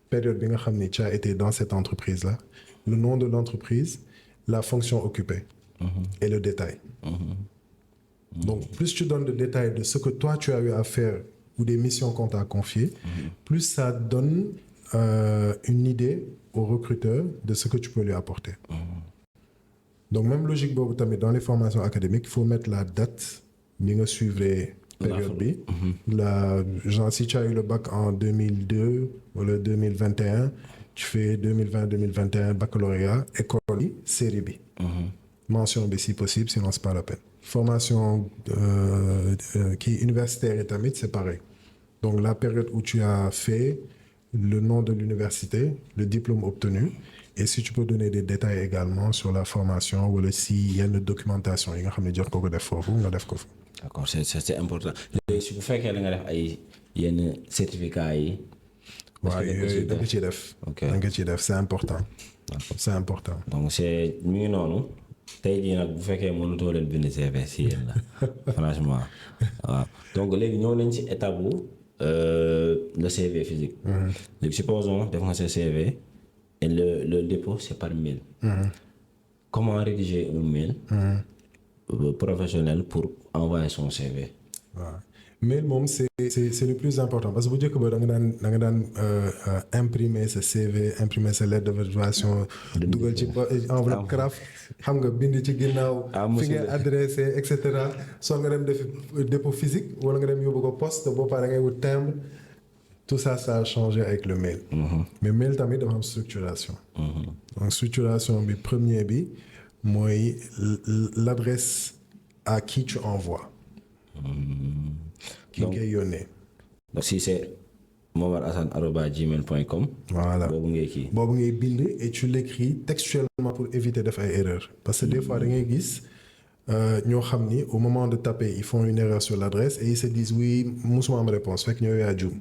période bi nga xam ni tu as été dans cette entreprise là le nom de l'entreprise la fonction occupée et le détail. Donc plus tu donnes de détails de ce que toi tu as eu à faire ou des missions qu'on t'a confiées, plus ça donne une idée au recruteur de ce que tu peux lui apporter. Donc même logique boobu tamit dans les formations académiques il faut mettre la date bi nga suivre période bi. Genre si tu as eu le bac en 2002 wala 2021 tu fais 2020-2021 baccalauréat école yi série bi. Mention bi si possible sinon c'est pas la peine. Formation universitaire et tamit c'est pareil. Donc la période où tu as fait le nom de l'université, le diplôme obtenu et si tu peux donner des détails également sur la formation wala si yenn documentation yi nga xam ne jot ko def foofu nga def ko fa. D'accord c'est important léegi su fekkee da nga def ay yenn certificats yi. waaw yooyu da nga ciy def. ok da nga ciy def c'est important. c'est important. donc c'est mi ngi noonu tey jii nag bu fekkee mënutoo leen bind CV si yéen la franchement waaw donc léegi ñëw nañ ci étape bu le CV physique. léegi supposons def nga sa CV et le dépôt c'est par mail. Comment rédiger un mail professionnel pour envoyer son CV. waaw mail moom c'est le plus important parce que bu njëkk ba da nga daan imprimer sa CV imprimer sa lettre de motivation dugal ci enveloppe craft xam nga bind ci ginnaaw fi nga adressé et cetera soo nga dem def dépôt physique wala nga dem yóbbu ko poste boo paree da ngay wut timbre tout ça a changé avec le mail. Mais mail tamit dafa am structuration. Donc structuration bi premier bi mooy l'adresse à qui tu envoies. ki ngay yónnee. donc si c'est momarhassane@gmail.com. voilà boobu ngay bind et tu l'écris textuellement pour éviter def ay erreurs parce que des fois da ngay gis ñoo xam ni au moment de taper ils font une erreur sur l'adresse et ils se disent oui musuma am réponse fekk ñoo yaa juum.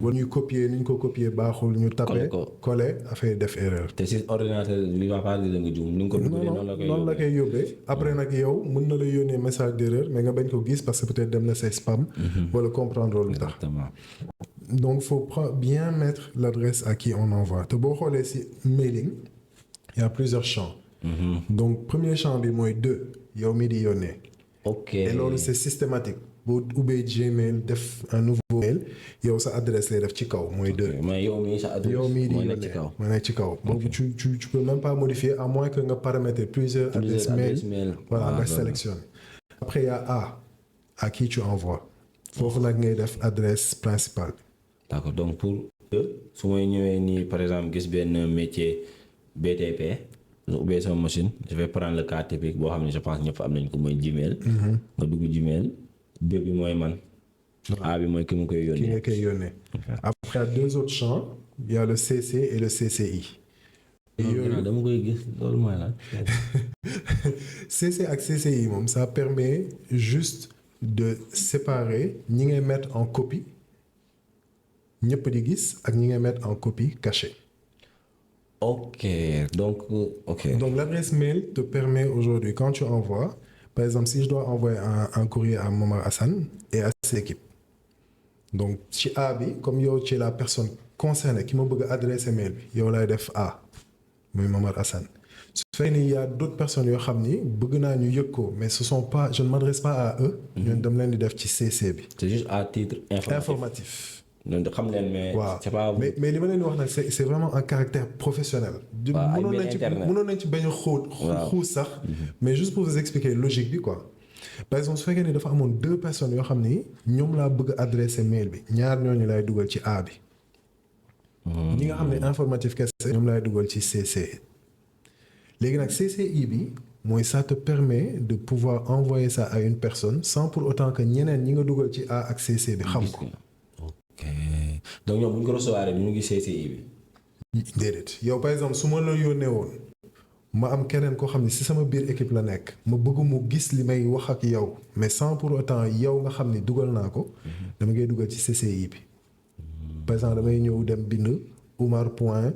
wala ñuy copier ni ñu ko copier baaxul ñu taper coller affaire def erreur. te si ordinateur bi va pas dire nga juum ni nga ko dugalee noonu la koy yóbbee après nag yow mën na la yónnee message d'erreur mais nga bañ ko gis parce que peut-être dem na say spam. wala comprendre lu tax. donc faut bien mettre l'adresse à qui on envoie te boo xoolee si mailing il y a plusieurs champs. Donc premier champ bi mooy 2 yow mi di yónnee. ok et loolu c'est systématique boo ubbee Gmail def un nouveau mail yow sa adresse lay def ci kaw mooy 2. mais yow mii sa adresse yow mii di yónnee mooy nekk ci kaw. boobu tu peux même pas modifier à moins que nga paramétrer plusieurs adresses mail. Voilà nga sélectionne. Après il y a à qui tu envoies. foofu nag ngay def adresse principale. d'accord donc pour su may ñëwee nii par exemple gis benn métier BTP. nga ubbee sama machine je vais prendre le cas typique boo xam ne je pense ñëpp am nañ ko mooy Gmail. nga dugg Gmail B bi mooy man. A bi mooy ki mu koy yónnee. ki nga koy yónnee. Après il y a 2 autres champs il y a le CC et le CCI. yooyu dama koy gis loolu mooy lan. CC ak CCI moom ça permet juste de séparer ñi ngay mettre en copie ñëpp di gis ak ñi ngay mettre en copie cachée. Ok, donc l'adresse mail te permet aujourd'hui, quand tu envoies, par exemple, si je dois envoyer un courrier à Momar Hassane et à ses équipes. Donc, chez A, comme yo, tu es la personne concernée qui m'a adressé mail, yo lay def A, moi Momar Hassane. Il y a d'autres personnes qui ont mais ce sont pas, je ne m'adresse pas à eux, je demande de def ci CC bi. C'est juste à titre informatif. Waaw mais li ma leen wax nag c'est vraiment un caractère professionnel. mënoon nañ ci bañ a xuus sax. mais juste pour vous expliquer logique bi quoi. par exemple su fekkee ne dafa amoon 2 personnes yoo xam ni ñoom laa bëgg adresser mail bi ñaar ñooñu lay dugal ci A bi. ñi nga xam ne informatif kese ñoom lay dugal ci CC. léegi nag CCI bi mooy ça te permet de pouvoir envoyer ça à une personne sans pour autant que ñeneen ñi nga dugal ci A ak CC bi xam ko. ok donc ñoom bu ñu ko recevoir ñu ngi CCI bi. déedéet yow par exemple su ma la yónnee woon ma am keneen koo xam ne si sama biir équipe la nekk ma bëgg mu gis li may wax ak yow mais sans pour autant yow nga xam ne dugal naa ko. dama ngay dugal ci CCI bi. par exemple damay ñëw dem bind Oumar point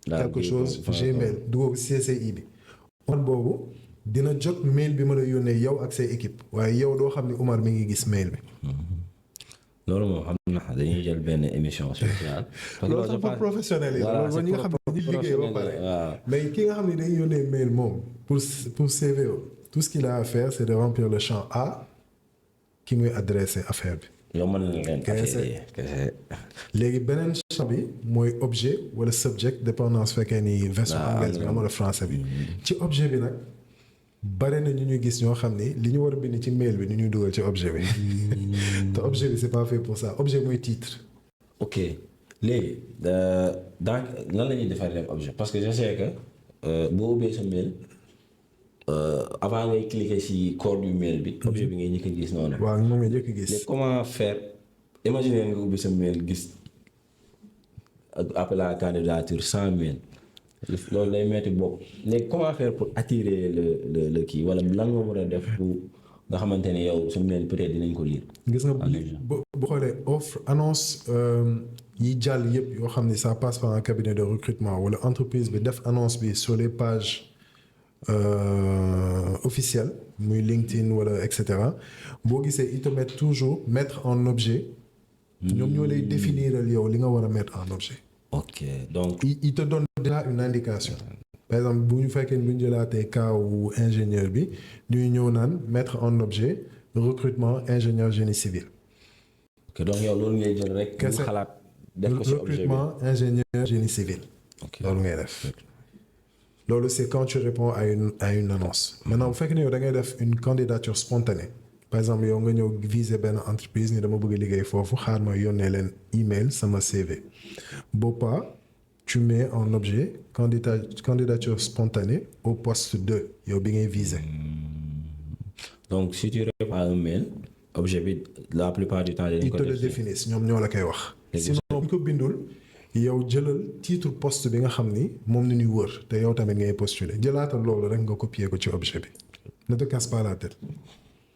quelque chose Gmail dugal ko CCI bi Omar boobu dina jot mail bi ma la yónnee yow ak say équipe waaye yow doo xam ne Omar mi ngi gis mail bi. loolu moom xam naa dañuy jël benn émission spéciale. loolu sax pour professionnel yi. loolu ba ñi nga xam ne dañuy liggéey ba pare. mais ki nga xam ne day yónnee mail moom pour CV tout ce qu'il a à faire c'est de remplir le champ A ki muy adressé affaire bi. yow mën na leen kese. léegi beneen champ bi mooy objet wala subject dépendance fekkee ni version anglaise bi wala français bi. ci objet bi nag bare na ñu ñuy gis ñoo xam ni li ñu war a bind ci mail bi ni ñuy dugal ci objet bi. te objet bi c'est pas fait pour ça objet mooy titre. ok léegi donc lan la ñuy defaree objet parce que je sais que boo ubbee sa mail avant ngay cliquer ci corps du mail bi. objet bi ngay njëkk a gis noonu. waaw moom nga njëkk a gis. léegi comment faire imaginer nga ubbi sa mail gis appel à la candidature 100 mail loolu lay metti bopp léegi comment faire pour attirer le kii wala lan nga war a def pour nga xamante ne yow sa mail peut-être dinañ ko lire. gis nga bu xoolee offre annonce yi jàll yëpp yoo xam ni ça passe par un cabinet de recrutement wala entreprise bi def annonce bi sur les pages officielles muy LinkedIn wala et cetera boo gisee ils te mettent toujours mettre en objet. ñoom ñoo lay définiral yow li nga war a mettre en objet. ok donc. il te donne déjà une indication. par exemple bu ñu fekkee bu ñu jëlaatee cas wu ingénieur bi ñuy ñëw naan mettre en objet recrutement ingénieur génie civil. ok donc yow loolu ngay jël rek. kese xalaat def ko ci objet bi recrutement ingénieur génie civil. loolu ngay def. loolu c'est quand tu réponds à une annonce. maintenant bu fekkee ne yow da ngay def une candidature spontanée. par exemple yow nga ñëw viser benn entreprise ni dama bëgg liggéey foofu xaar ma yónnee leen email sama CV boppaa tu mets en objet candidature spontanée au poste 2 yow bi ngay viser. donc si tu réponds à un mail objet bi la plupart du temps dañu ko ils te le définissent ñoom ñoo la koy wax. sinon bu ñu ko bindul yow jëlal titre poste bi nga xam ni moom la ñuy wër te yow tamit ngay postuler jëlaatal loolu rek nga copier ko ci objet bi ne te casse pas la tête.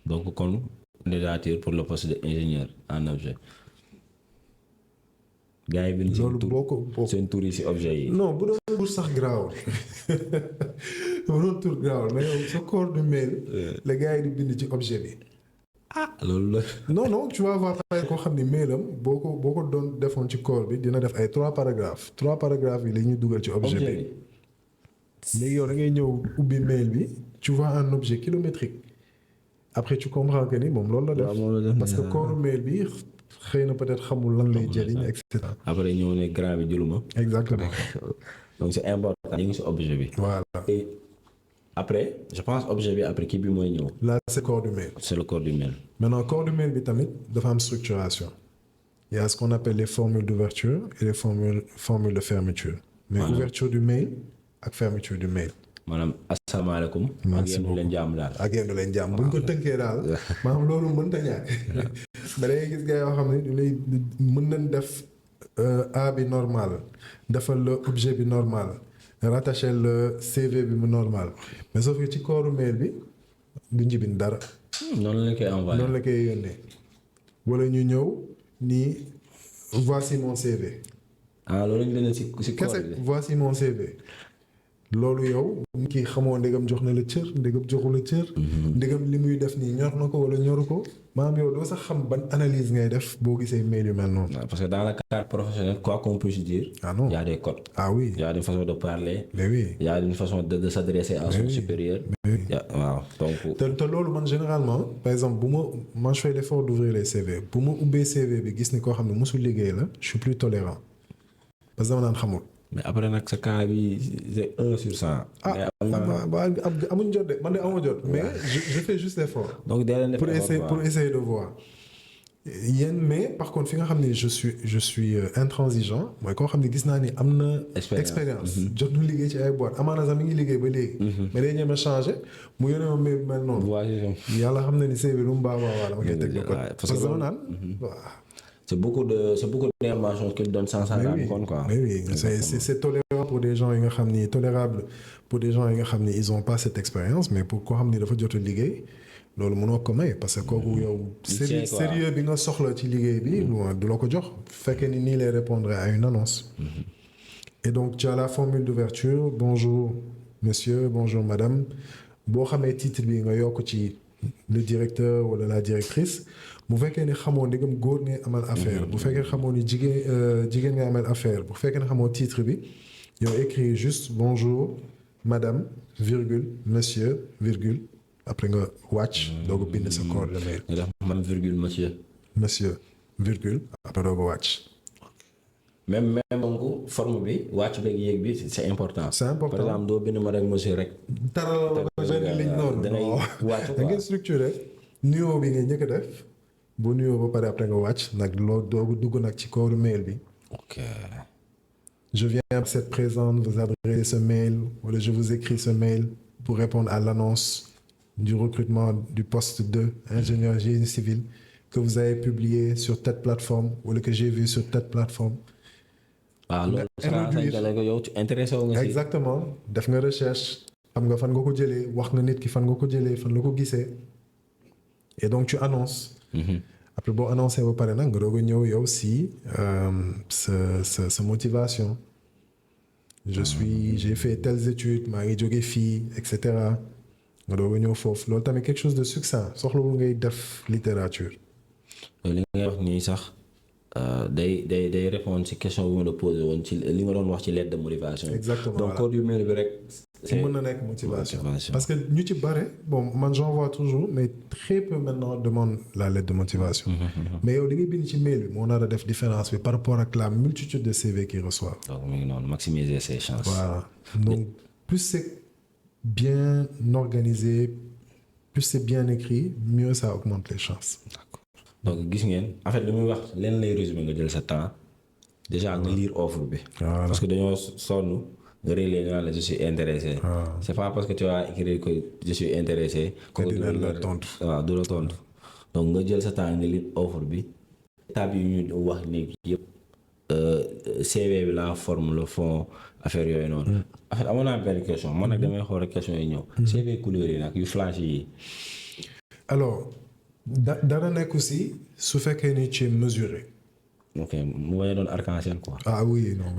donc kon candidature pour le poste d'ingénieur en objet gars yi bind loolu boo ko seen tur yi ci objet yi. non bu doon tur sax garaawul bu doon tur garaawul mais yow sa corps de mail. la gars yi di bind ci objet bi. ah loolu la. non tu vas avoir koo xam ni mailam boo ko doon defoon ci corps bi dina def ay 3 paragraphes yi la ñuy dugal ci objet bi. léegi yow da ngay ñëw ubbi mail bi tu vois un objet kilométrique. après tu comprends que ni moom loolu la def parce que corps mail bi xëy na peut-être xamul lan lay jëriñ et cetera. après ñëw ne grand bi jëluma. exactement. donc c'est important ñu ngi ci objet bi. voilà. et après je pense objet bi après kii bi mooy ñëw. là c'est corps du mail. c'est le corps du mail. maintenant corps du mail bi tamit dafa am structuration. il y a ce qu'on appelle les formules d'ouverture et les formules de fermeture. mais ouverture du mail ak fermeture du mail. maanaam asalaamaaleykum. ak yéen leen jàmm daal. ak yéen leen jàmm bu ñu ko tënkee daal. maanaam loolu mënta ñàkk. mais da ngay gis gars yoo xam ne lay mën nañ def A bi normal defal le objet bi normal rattacher le CV bi mu normal mais sauf que ci corps mail bi du njibin dara. noonu la koy envoyé noonu la koy yónnee. wala ñu ñëw nii voici mon CV. ah loolu ñu leen ci corps kese bi. voici mon CV. loolu yow nit ki xamoo ndegam jox na la cër ndegam joxu la cër. ndegam li muy def nii ñor na ko wala ñoru ko maanaam yow doo sax xam ban analyse ngay def boo gisee mail yu mel noonu. parce que dans le cadre professionnel quoi qu'on puisse dire. ah non il y a des codes. ah oui il y a une façon de parler. mais oui il y a une façon de s'adresser à son supérieur. waaw donc. te loolu man généralement par exemple bu ma je fais l'effort d'ouvrir les CV bu ma ubbee CV bi gis ni koo xam ne mosul liggéey la je suis plus tolérant parce que dama naan xamul. mais après nag sa cas bi c'est 1 sur 100. amuñ jot de man de amoo jot. mais je fais juste l'effort. donc pour essayer de voir. yéen mais par contre fi nga xam ne je suis intransigeant mooy koo xam ne gis naa ni am na. expérience jot nu liggéey ci ay boîte amaana sax mi ngi liggéey ba léegi. mais day ñeme changé mu yónnee ma mail mel noonu. yàlla xam na ni CV lu mu baax dama koy teg de côté. parce que dama naan waaw. c'est beaucoup d'informations qu'il donne sans s'en rendre compte quoi. mais oui c'est tolérable pour des gens yi nga xam ni tolérable pour des gens yi nga xam ni ils ont pas cette expérience mais pour koo xam ni dafa jot a liggéey loolu mënoo ko may parce que kooku yow. sérieux bi nga soxla ci liggéey bi. du la ko jox fekkee ni nii lay répondre à une annonce. Et donc tu as la formule d'ouverture bonjour monsieur bonjour madame boo xamee titre bi nga yokk ci le directeur wala la directrice bu fekkee ne xamoo ndigam góor ngay amal affaire bu fekkee xamoo ni jigéen ngay amal affaire bu fekkee ne xamoo titre bi yow écrit juste bonjour madame virgule monsieur virgule après nga wàcc doog a bind sa corps de mail. nga def man virgule monsieur virgule après doog a wàcc. même donc forme bi wàcc beeg yéeg bi c'est important. C'est important par exemple doo bind madame monsieur rek. taral la ko benn ligne noonu. da ngay wàcc da ngay structuré nuyoo bi ngay njëkk a def bu nuyoo ba pare après nga wàcc nag loo doog dugg nag ci corps mail bi. ok. Je viens à cette présente vous adresser ce mail ou je vous écris ce mail pour répondre à l'annonce du recrutement du poste de ingénieur génie civil que vous avez publié sur telle plateforme ou que j'ai vu sur telle plateforme. waaw loolu saa ko yow intéressé wu nga si. Exactement def nga recherche xam nga fan nga ko jëlee wax nga nit ki fan nga ko jëlee fan la ko gisee et donc tu annonces. Après boo annoncé ba pare nag nga doog a ñëw yow si sa motivation. J'ai fait telles études maa ngi jóge fii et cetera nga doog a ñëw foofu loolu tamit quelque chose de succinct soxlawul ngay def littérature. li ngay wax nii sax day répondre ci question bi ma la posé woon ci li nga doon wax ci lettre de motivation. Exactement donc code yu mel bi rek. mën na nekk motivation parce que ñu ci bare bon man j'en vois toujours mais très peu maintenant demandent la lettre de motivation. mais yow li ngay bind ci mail bi moo nar a def différence bi par rapport ak la multitude de CV qu'ils reçoivent. donc mi ngi noonu maximiser ses chances. Voilà donc plus c'est bien organisé plus c'est bien écrit mieux ça augmente les chances. D'accord. Donc gis ngeen en fait li muy wax leen lay résumé nga jël sa temps déjà nga lire offre bi. parce que dañoo sonn. nga réglé nga la je suis intéressé. C'est pas parce que tu as écrit que je suis intéressé. que dina la tontu. waaw du la tontu donc nga jël sa temps nga lire offre bi étape yi ñu wax léegi yëpp CV bi la forme le fond affaire yooyu noonu. en fait amoon naa benn question man nag damay xool rek question yi ñëw. CV couleur yi nag yu flash yi. alors dara nekk aussi su fekkee ni tu es mesuré. ok mu bañ a doon arc-en-ciel quoi. ah oui non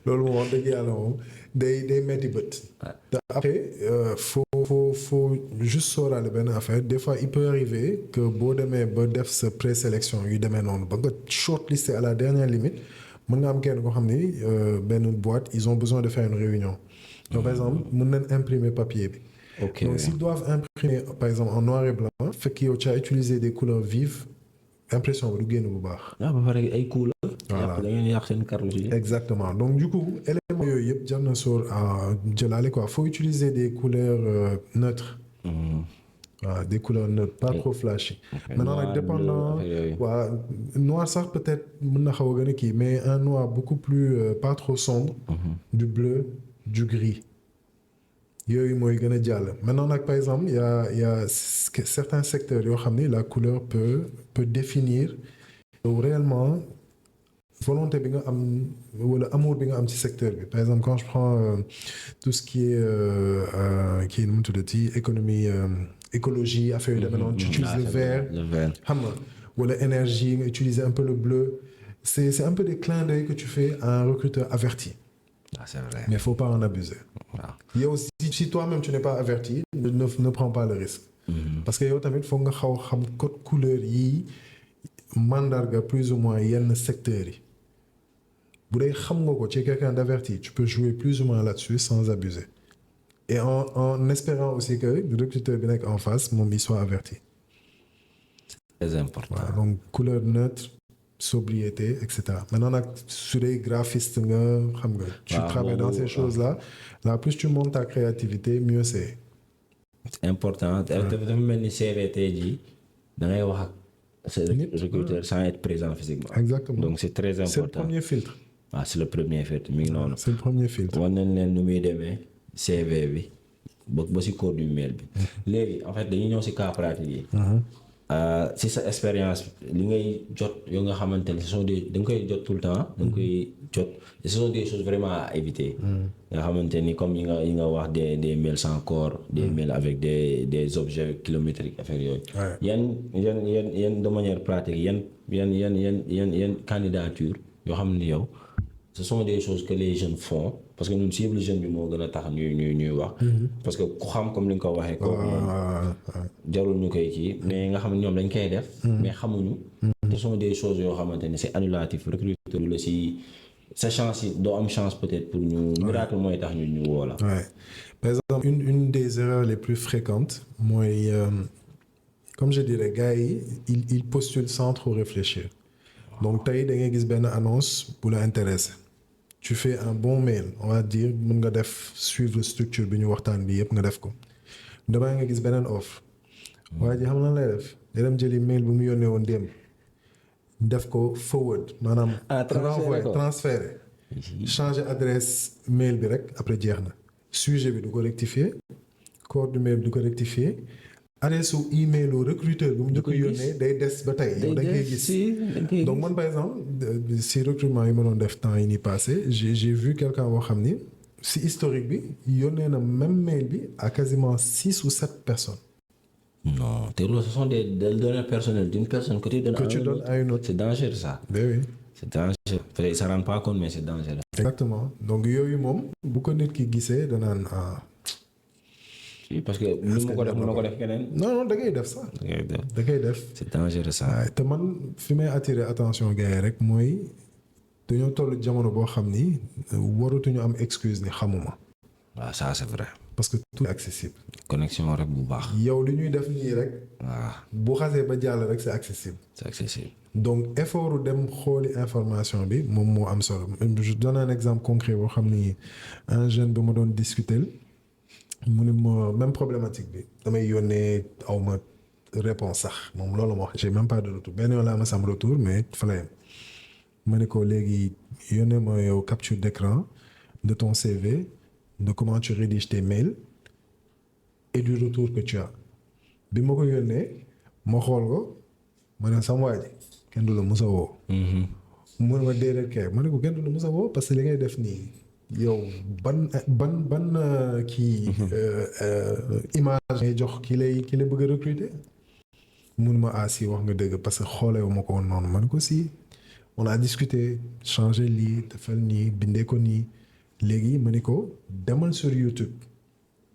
loolu moom wax dëgg yàlla moom day metti bët. te après faut juste sóoraale benn affaire des fois il peut arriver que boo demee ba def sa présélection yu demee noonu ba nga shortlisté à la dernière limite mën nga am kenn koo xam ni benn boîte ils ont besoin de faire une réunion. donc par exemple mën nañ imprimer papier bi. ok donc s'ils doivent imprimer par exemple en noir et blanc fekk yow tu as utilisé des couleurs vives. impression bi du génn bu baax. waaw ba pare ay couleur. voilà da ngeen yàq seen cartouche yi. exactement donc du coup éléments yooyu yëpp jar na sóor à jëlaale quoi faut utiliser des couleurs neutres. waaw des couleurs neutres pas trop flashy. maintenant nag dépendant waa noir sax peut-être mën na xaw a gën a kii mais un noir beaucoup plus pas trop sombre. du bleu du gris. yooyu mooy gën a jàll maintenant nag par exemple il y a certains secteurs yoo xam ni la couleur peut définir réellement volonté bi nga am wala amour bi nga am ci secteur bi par exemple quand je prends tout ce qui est nu mu tuddati écologie affaire yu demee noonu tu utilises le vert xam nga wala énergie nga utiliser un peu le bleu c'est un peu des clins d'œil que tu fais à un recruteur averti. Ah, c'est vrai. Mais il ne faut pas en abuser. Wow. Il y a aussi, si toi-même tu n'es pas averti, ne prends pas le risque. Parce que yow tamit foog nga xaw xam code couleur yi mandarga plus ou moins yenn secteurs yi bu dee xam nga ko ci quelqu'un d'averti tu peux jouer plus ou moins là-dessus sans abuser et en espérant aussi que le recruteur bi nekk en face moom il soit averti. Très important. Voilà, donc couleur neutre. sobriété et cetera maintenant nag su dee graphiste nga xam nga. tu travailles dans ces choses là plus tu montes ta créativité mieux c'est. c'est important dafa mel ni CV tey jii da ngay wax ak sa recruteur sans être présent physiquement. exactement donc c'est très important c'est le premier filtre. waaw c'est le premier filtre mi ngi noonu. c'est le premier filtre. wan nañ leen nu muy demee CV bi ba si corps du mail bi. léegi en fait dañuy ñëw si cas pratique yi. si sa expérience li ngay jot yoo nga xamante ne ce sont des da nga koy jot tout le temps da nga koy jot ce sont des choses vraiment à éviter. nga xamante ni comme yi nga wax des mails sans corps des mails avec des objets kilométriques affaire yooyu. yan de manière pratique yan candidature yoo xam ne yow ce sont des choses que les jeunes font parce que ñun cible jeune bi moo gën a tax ñuy wax. parce que ku xam comme li nga ko waxee. kooku jarul ñu koy kii mais nga xam ne ñoom dañ koy def. mais xamuñu. ce sont des choses yoo xamante ne c'est annulatif recruteur la si sa chance yi doo am chance peut-être pour ñu. miracle mooy tax ñu woo la. Ouais. Par exemple une des erreurs les plus fréquentes mooy comme je dirais gars yi ils postulent sans trop réfléchir. donc tey da ngay gis benn annonce bu la intéresse tu fais un bon mail on va dire mën nga def suivre structure bi ñu waxtaan bi yëpp nga def ko demain nga gis beneen offre waaye ji xam lan lay def day dem jëli mail bu mu yónnee woon démb def ko forward maanaam renvoyer transférer changer adresse mail bi rek après jeex na sujet bi du ko rectifier corps du mail bi du ko rectifier adresse su email u recruteur bi mu njëkk a yónnee day des ba tey yow da ngay gis donc man par exemple si recrutement yi ma doon def temps yi ni passé j'ai vu quelqu'un boo xam ni si historique bi yónnee na même mail bi à quasiment 6 ou 7 personnes. non te loolu ce sont des données personnelles d'une personne que tu donnes à une autre. c'est dangereux ça. Ben oui. c'est dangereux peut-être ils s'en rendent pas compte mais c'est dangereux. exactement donc yooyu moom bu ko nit ki gisee danaan parce que ni ma ko def ma ko def keneen. non da ngay def ça. da ngay def. c'est dangereux ça. waaw te man fi may attirer attention gars yi rek mooy dañoo toll jamono boo xam ni waratuñu am excuse ni xamuma. waaw ça c'est vrai. parce que tout est accessible. connexion rek bu baax. yow li ñuy def nii rek. waaw bu xasee ba jàll rek c'est accessible. c'est accessible. donc effort dem xooli information bi moom moo am solo je donne un exemple concret boo xam ni un jeune bi ma doon discuter. mu ne ma même problématique bi damay yónnee aw ma réponse sax moom loolu ma wax j'ai même pas de retour benn yoon laa ma sam retour mais fa la yem ma ne ko léegi yónnee ma yow capture d'écran de ton CV de comment tu rédiges tes mails et du retour que tu as bi ma ko yónnee ma xool ko ma ne sama waa ji kenn du la mës a woo. mu ne ma déedéet kay ma ne ko kenn du la mës a woo parce que li ngay def nii. yow ban kii image ngay jox ki lay bëgg a recruter mun ma si wax nga dëgg parce que xoolee wu ma ko woon noonu ma ne ko si on a discuté changer lii defal nii bindee ko nii léegi ma ne ko demal sur YouTube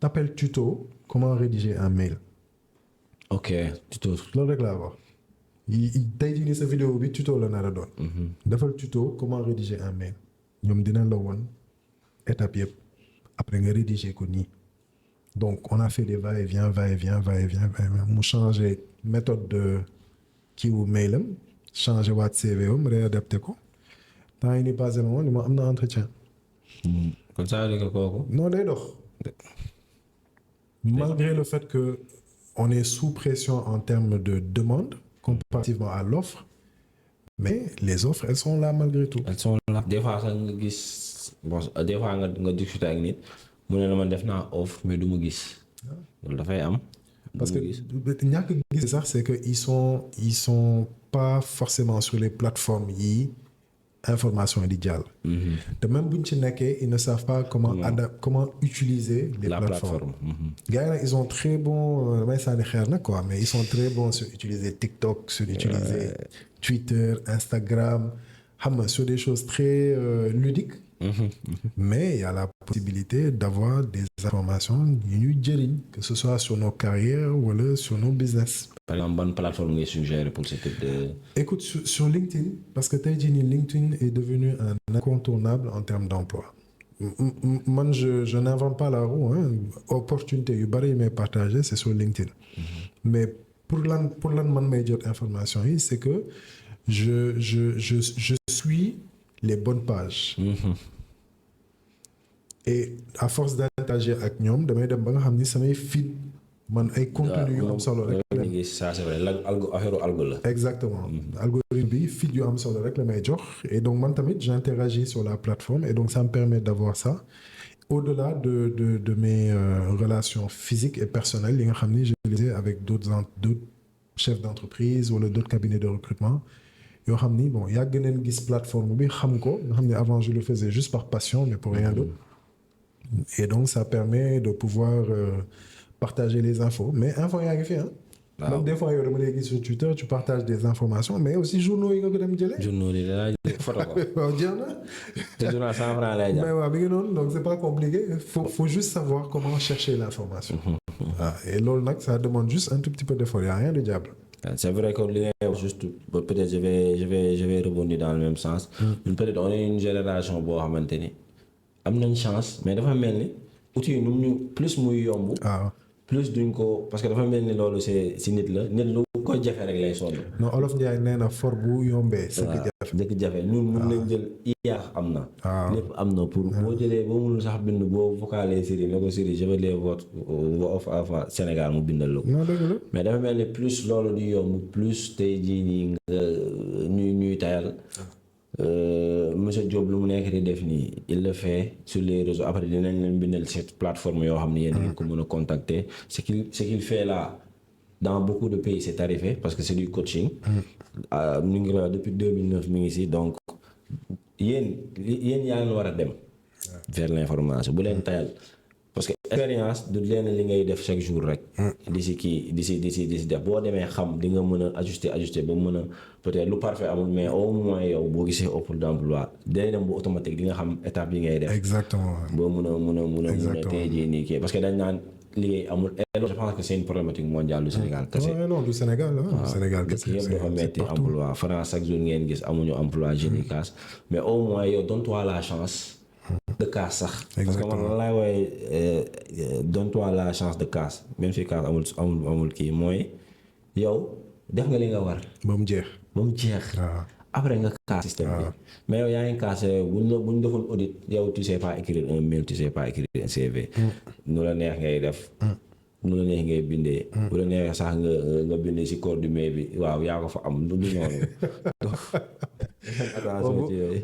t'appelles tuto comment rédiger un mail. ok tuto. loolu rek laa wax tey jii nii sa vidéo bi tuto la nar a doon. defal tuto comment rédiger un mail ñoom dina la woon. étape yëpp après nga rédiger ko nii donc on a fait des va-et-vient mu changer méthode de kiiwu mailam changer waat CV am réadapté ko temps yi ni passé na woon ni ma am na entretien. comme ça que kooku. non day dox. malgré le fait que on est sous pression en termes de demande comparativement à l'offre mais les offres elles sont là malgré tout. elles sont là des fois sax nga gis. bon des fois nga discuter ak nit mu ne la man def naa offre mais du ma gis loolu dafay am. parce que ñàkk gis sax c'est que ils sont pas forcément sur les plateformes yi information yi di jàll. te même buñ ci nekkee ils ne savent pas comment utiliser les plateformes. gars yi nag ils sont très bons damay sànni xeer nag quoi mais ils sont très bons sur utiliser TikTok sur utiliser Twitter Instagram xam nga sur des choses très ludiques. Mais il y a la possibilité d'avoir des informations yu ñuy jëriñ que ce soit sur nos carrières wala sur nos business. par exemple ban plateforme ngay suggérer pour ce type de. écoute sur LinkedIn parce que tey jii nii LinkedIn est devenu un incontournable en termes d'emploi. man je n'invente pas la roue hein opportunité yu bari yi may partager c'est sur LinkedIn. mais pour lan man may jot information yi c'est que je suis les bonnes pages. et à force d'interagir ak ñoom damay dem ba nga xam ni samay feed man ay contenu yu am solo rek. ça c'est vrai affaire algo la. exactement algorithme bi feed yu am solo rek la may jox et donc man tamit j'interagis sur la plateforme et donc ça me permet d'avoir ça au-delà de mes relations physiques et personnelles yi nga xam ni je les ai avec d'autres chefs d'entreprise wala d'autres cabinets de recrutement. yoo xam ni bon yàgg nañ gis plateforme bi xam ko nga xam ne avant je le faisais juste par passion mais pour rien d'autre et donc ça permet de pouvoir partager les infos mais info yaa ngi fi même des fois yow dama lay gis sur Twitter tu partages des informations mais aussi journaux yi nga ko dem jëlee. journaux yi da laa photo ko. waaw jeex na. te journal 100 francs lay jar. mais waaw mi ngi noonu donc c'est pas compliqué faut juste savoir comment chercher l'information. Et loolu nag ça demande juste un tout petit peu d'effort y a rien de diable. C'est vrai que li ngay wax juste peut-être je vais rebondir dans le même sens. ñun peut-être on est une génération boo xamante ni am nañ chance mais dafa mel ni outils yi nu ñu plus muy yomb. plus duñ ko parce que dafa mel ni loolu c'est si nit la nit lu ko jafe rek lay sonn. non Olof Ndiaye nee na for bu yombee. dëgg jafe ñun mun nañ jël IA am na. lépp am na pour boo jëlee boo mënul sax bind boo vocalé Siri ne ko Siri je veux les votes of Sénégal mu bindal la ko. non dëgg la mais dafa mel ni plus loolu di yomb plus tey jii nii nga ñuy tayal. Monsieur Diop lu mu nekk di def nii il le fait sur les réseaux après dinañ leen bindal cette plateforme yoo xam ne yéen ngeen ko mën a contacter ce qu'il fait là dans beaucoup de pays c'est arrivé parce que c'est du coaching. ñu ngi depuis 2009 mi ngi si donc yéen yaa leen war a dem. vers l'information bu leen tayal parce que expérience du leen li ngay def chaque jour rek. di si def boo demee xam di nga mën a ajuster ba mën a peut-être lu parfait amul mais au moins yow boo gisee offre d'emploi day dem bu automatique di nga xam étape yi ngay def. exactement boo mën a tey jii nii kii parce que dañ naan liggéey amul et je pense que c'est une problématique mondiale du Sénégal kese. non du Sénégal ah. Sénégal kese yëpp dafa metti emploi France chaque jour ngeen gis amuñu emploi jeunes yi kaas mais au moins yow donne-toi la chance. de casse sax. parce que man lan laay wooye donne-toi la chance de casse même si casse amul kii mooy yow def nga li nga war. ba mu jeex. après nga casse système bi. mais yow yaa ngi casse buñ defoon audit yow tu sais pas écrire un mail tu sais pas écrire un CV. nu la neex ngay def. nu la neex ngay bindee. bu la neexee sax nga bindee ci corps du mail bi waaw yaa ko fa am du noonu.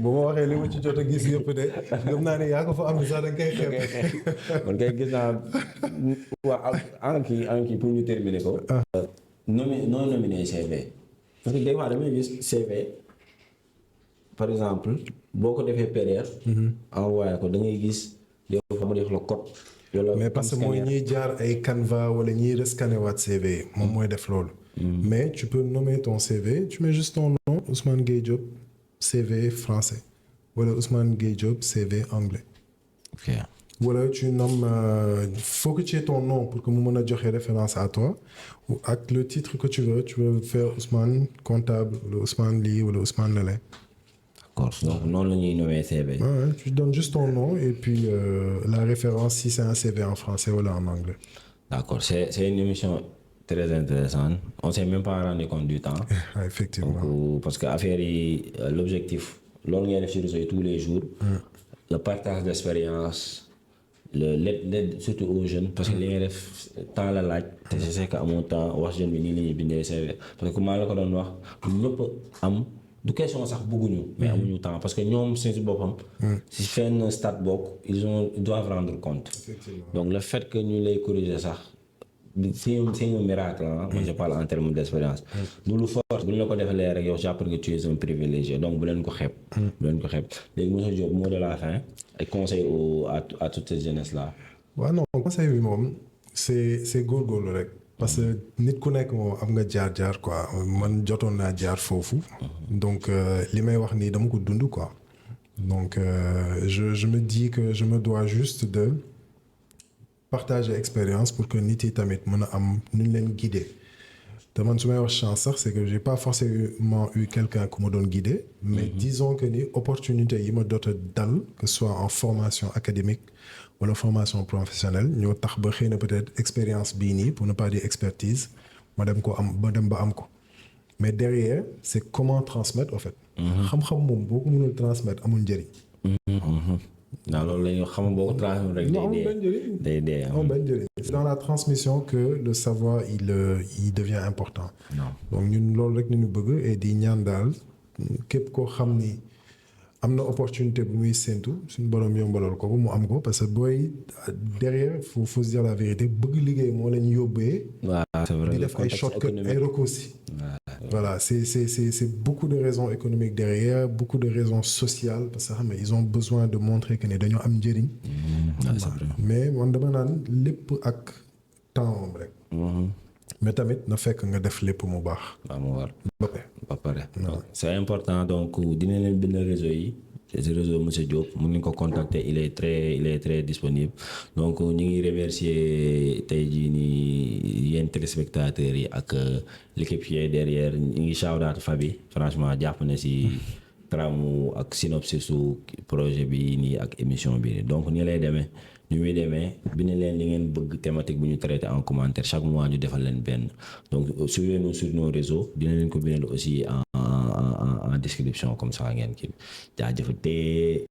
bu ma waxee li ma ci jot a gis yëpp de gëm naa ne yaa ko fa am sax da nga koy xeeb. man kay gis naa waa en kii pour ñu terminer ko. non nominé CV. parce que des fois damay gis CV par exemple boo ko defee PDF. envoyé ko da ngay gis yow fa mu def la code. mais parce que mooy ñiy jaar ay Canva wala ñiy rescanner waat CV moom mooy def loolu. mais tu peux nommer ton CV tu mets juste ton nom Ousmane Gueye Diop CV français wala Ousmane Gueye Diop CV anglais. ok wala tu nommes faut que tu aies ton nom pour que mu mën a joxe référence à toi ou ak le titre que tu veux faire Ousmane comptable wala Ousmane lii wala Ousmane Lele. D'accord donc noonu la ñuy nommer CV. Ouais, tu donnes juste ton nom et puis la référence si c'est un CV en français wala en anglais. D'accord c'est une émission très intéressante on s'est même pas rendu compte du temps. effectivement donc, parce que affaire yi l'objectif loolu ngay def ci réseau yi tous les jours. le partage d'expérience l'aide surtout aux jeunes parce que li ngay def temps la laaj. te je sais que amoo temps wax jeune bi nii la ñuy bindee CV parce que maa la ko doon wax ñëpp am. du question sax bëgguñu mais amuñu temps parce que ñoom seen boppam. si fenn stade bokk ils doivent rendre compte. donc le fait que ñu lay corriger sax c'est un miracle ah. moi je parle en termes d'expérience. du lu force bu ñu la ko defalee rek yow jàpp nga tu es un privilégié donc bu leen ko xeeb. léegi monsieur Diop mot de la fin ay conseil à toute cette jeunesse là. waaw non conseil bi moom c'est góorgóorlu rek. parce que nit ku nekk moom am nga jaar quoi man jotoon naa jaar foofu. donc li may wax nii dama ko dund quoi. donc je me dis que je me dois juste de partager expérience pour que nit yi tamit mën a am nu ñu leen guider. te man su may wax chance sax c'est que j'ai pas forcément eu quelqu'un ku ma doon guider. mais disons que ni opportunité yi ma doot a dal que ce soit en formation académique. wala formation professionnelle ñoo tax ba xëy na peut-être expérience bii nii pour ne pas dire expertise ma dem ba am ko mais derrière c'est comment transmettre en fait. xam-xam moom boo ko mënul transmettre amul njëriñ. non loolu la ñu xam boo ko transmettre rek. day dee amul benn njëriñ. c'est dans la transmission que le savoir il devient important. donc ñun loolu rek ni ñu bëgg et di ñaan daal képp koo xam ni. am na opportunité bu muy séntu suñu borom yombalal ko mu am ko parce que booy derrière faut se dire la vérité bëgg liggéey moo leen yóbbee. waaw c'est vrai di def ay shortcut ay raccourcis. voilà c'est beaucoup de raisons économiques derrière beaucoup de raisons sociales parce que xam nga ils ont besoin de montrer que ne dañoo am njëriñ. mais man dama naan lépp ak temps rek. mais tamit na fekk nga def lépp mu baax. waaw mu war ba pare donc c'est important donc dina leen bind réseau yi réseau monsieur Diop mun nañu ko contacter il est très disponible donc ñu ngi remercier tey jii nii yéen téléspectateurs yi ak l'équipe qui est derrière ñu ngi shout out Fabi franchement jàpp na si tramu ak synopsis su projet bi nii ak émission bi donc ni lay demee ñu muy demee bind leen li ngeen bëgg thématique bu ñu traité en commentaire chaque mois ñu defal leen benn donc suivez-nous sur nos réseaux dina leen ko bindal aussi en description comme ça ngeen kii jaajëf te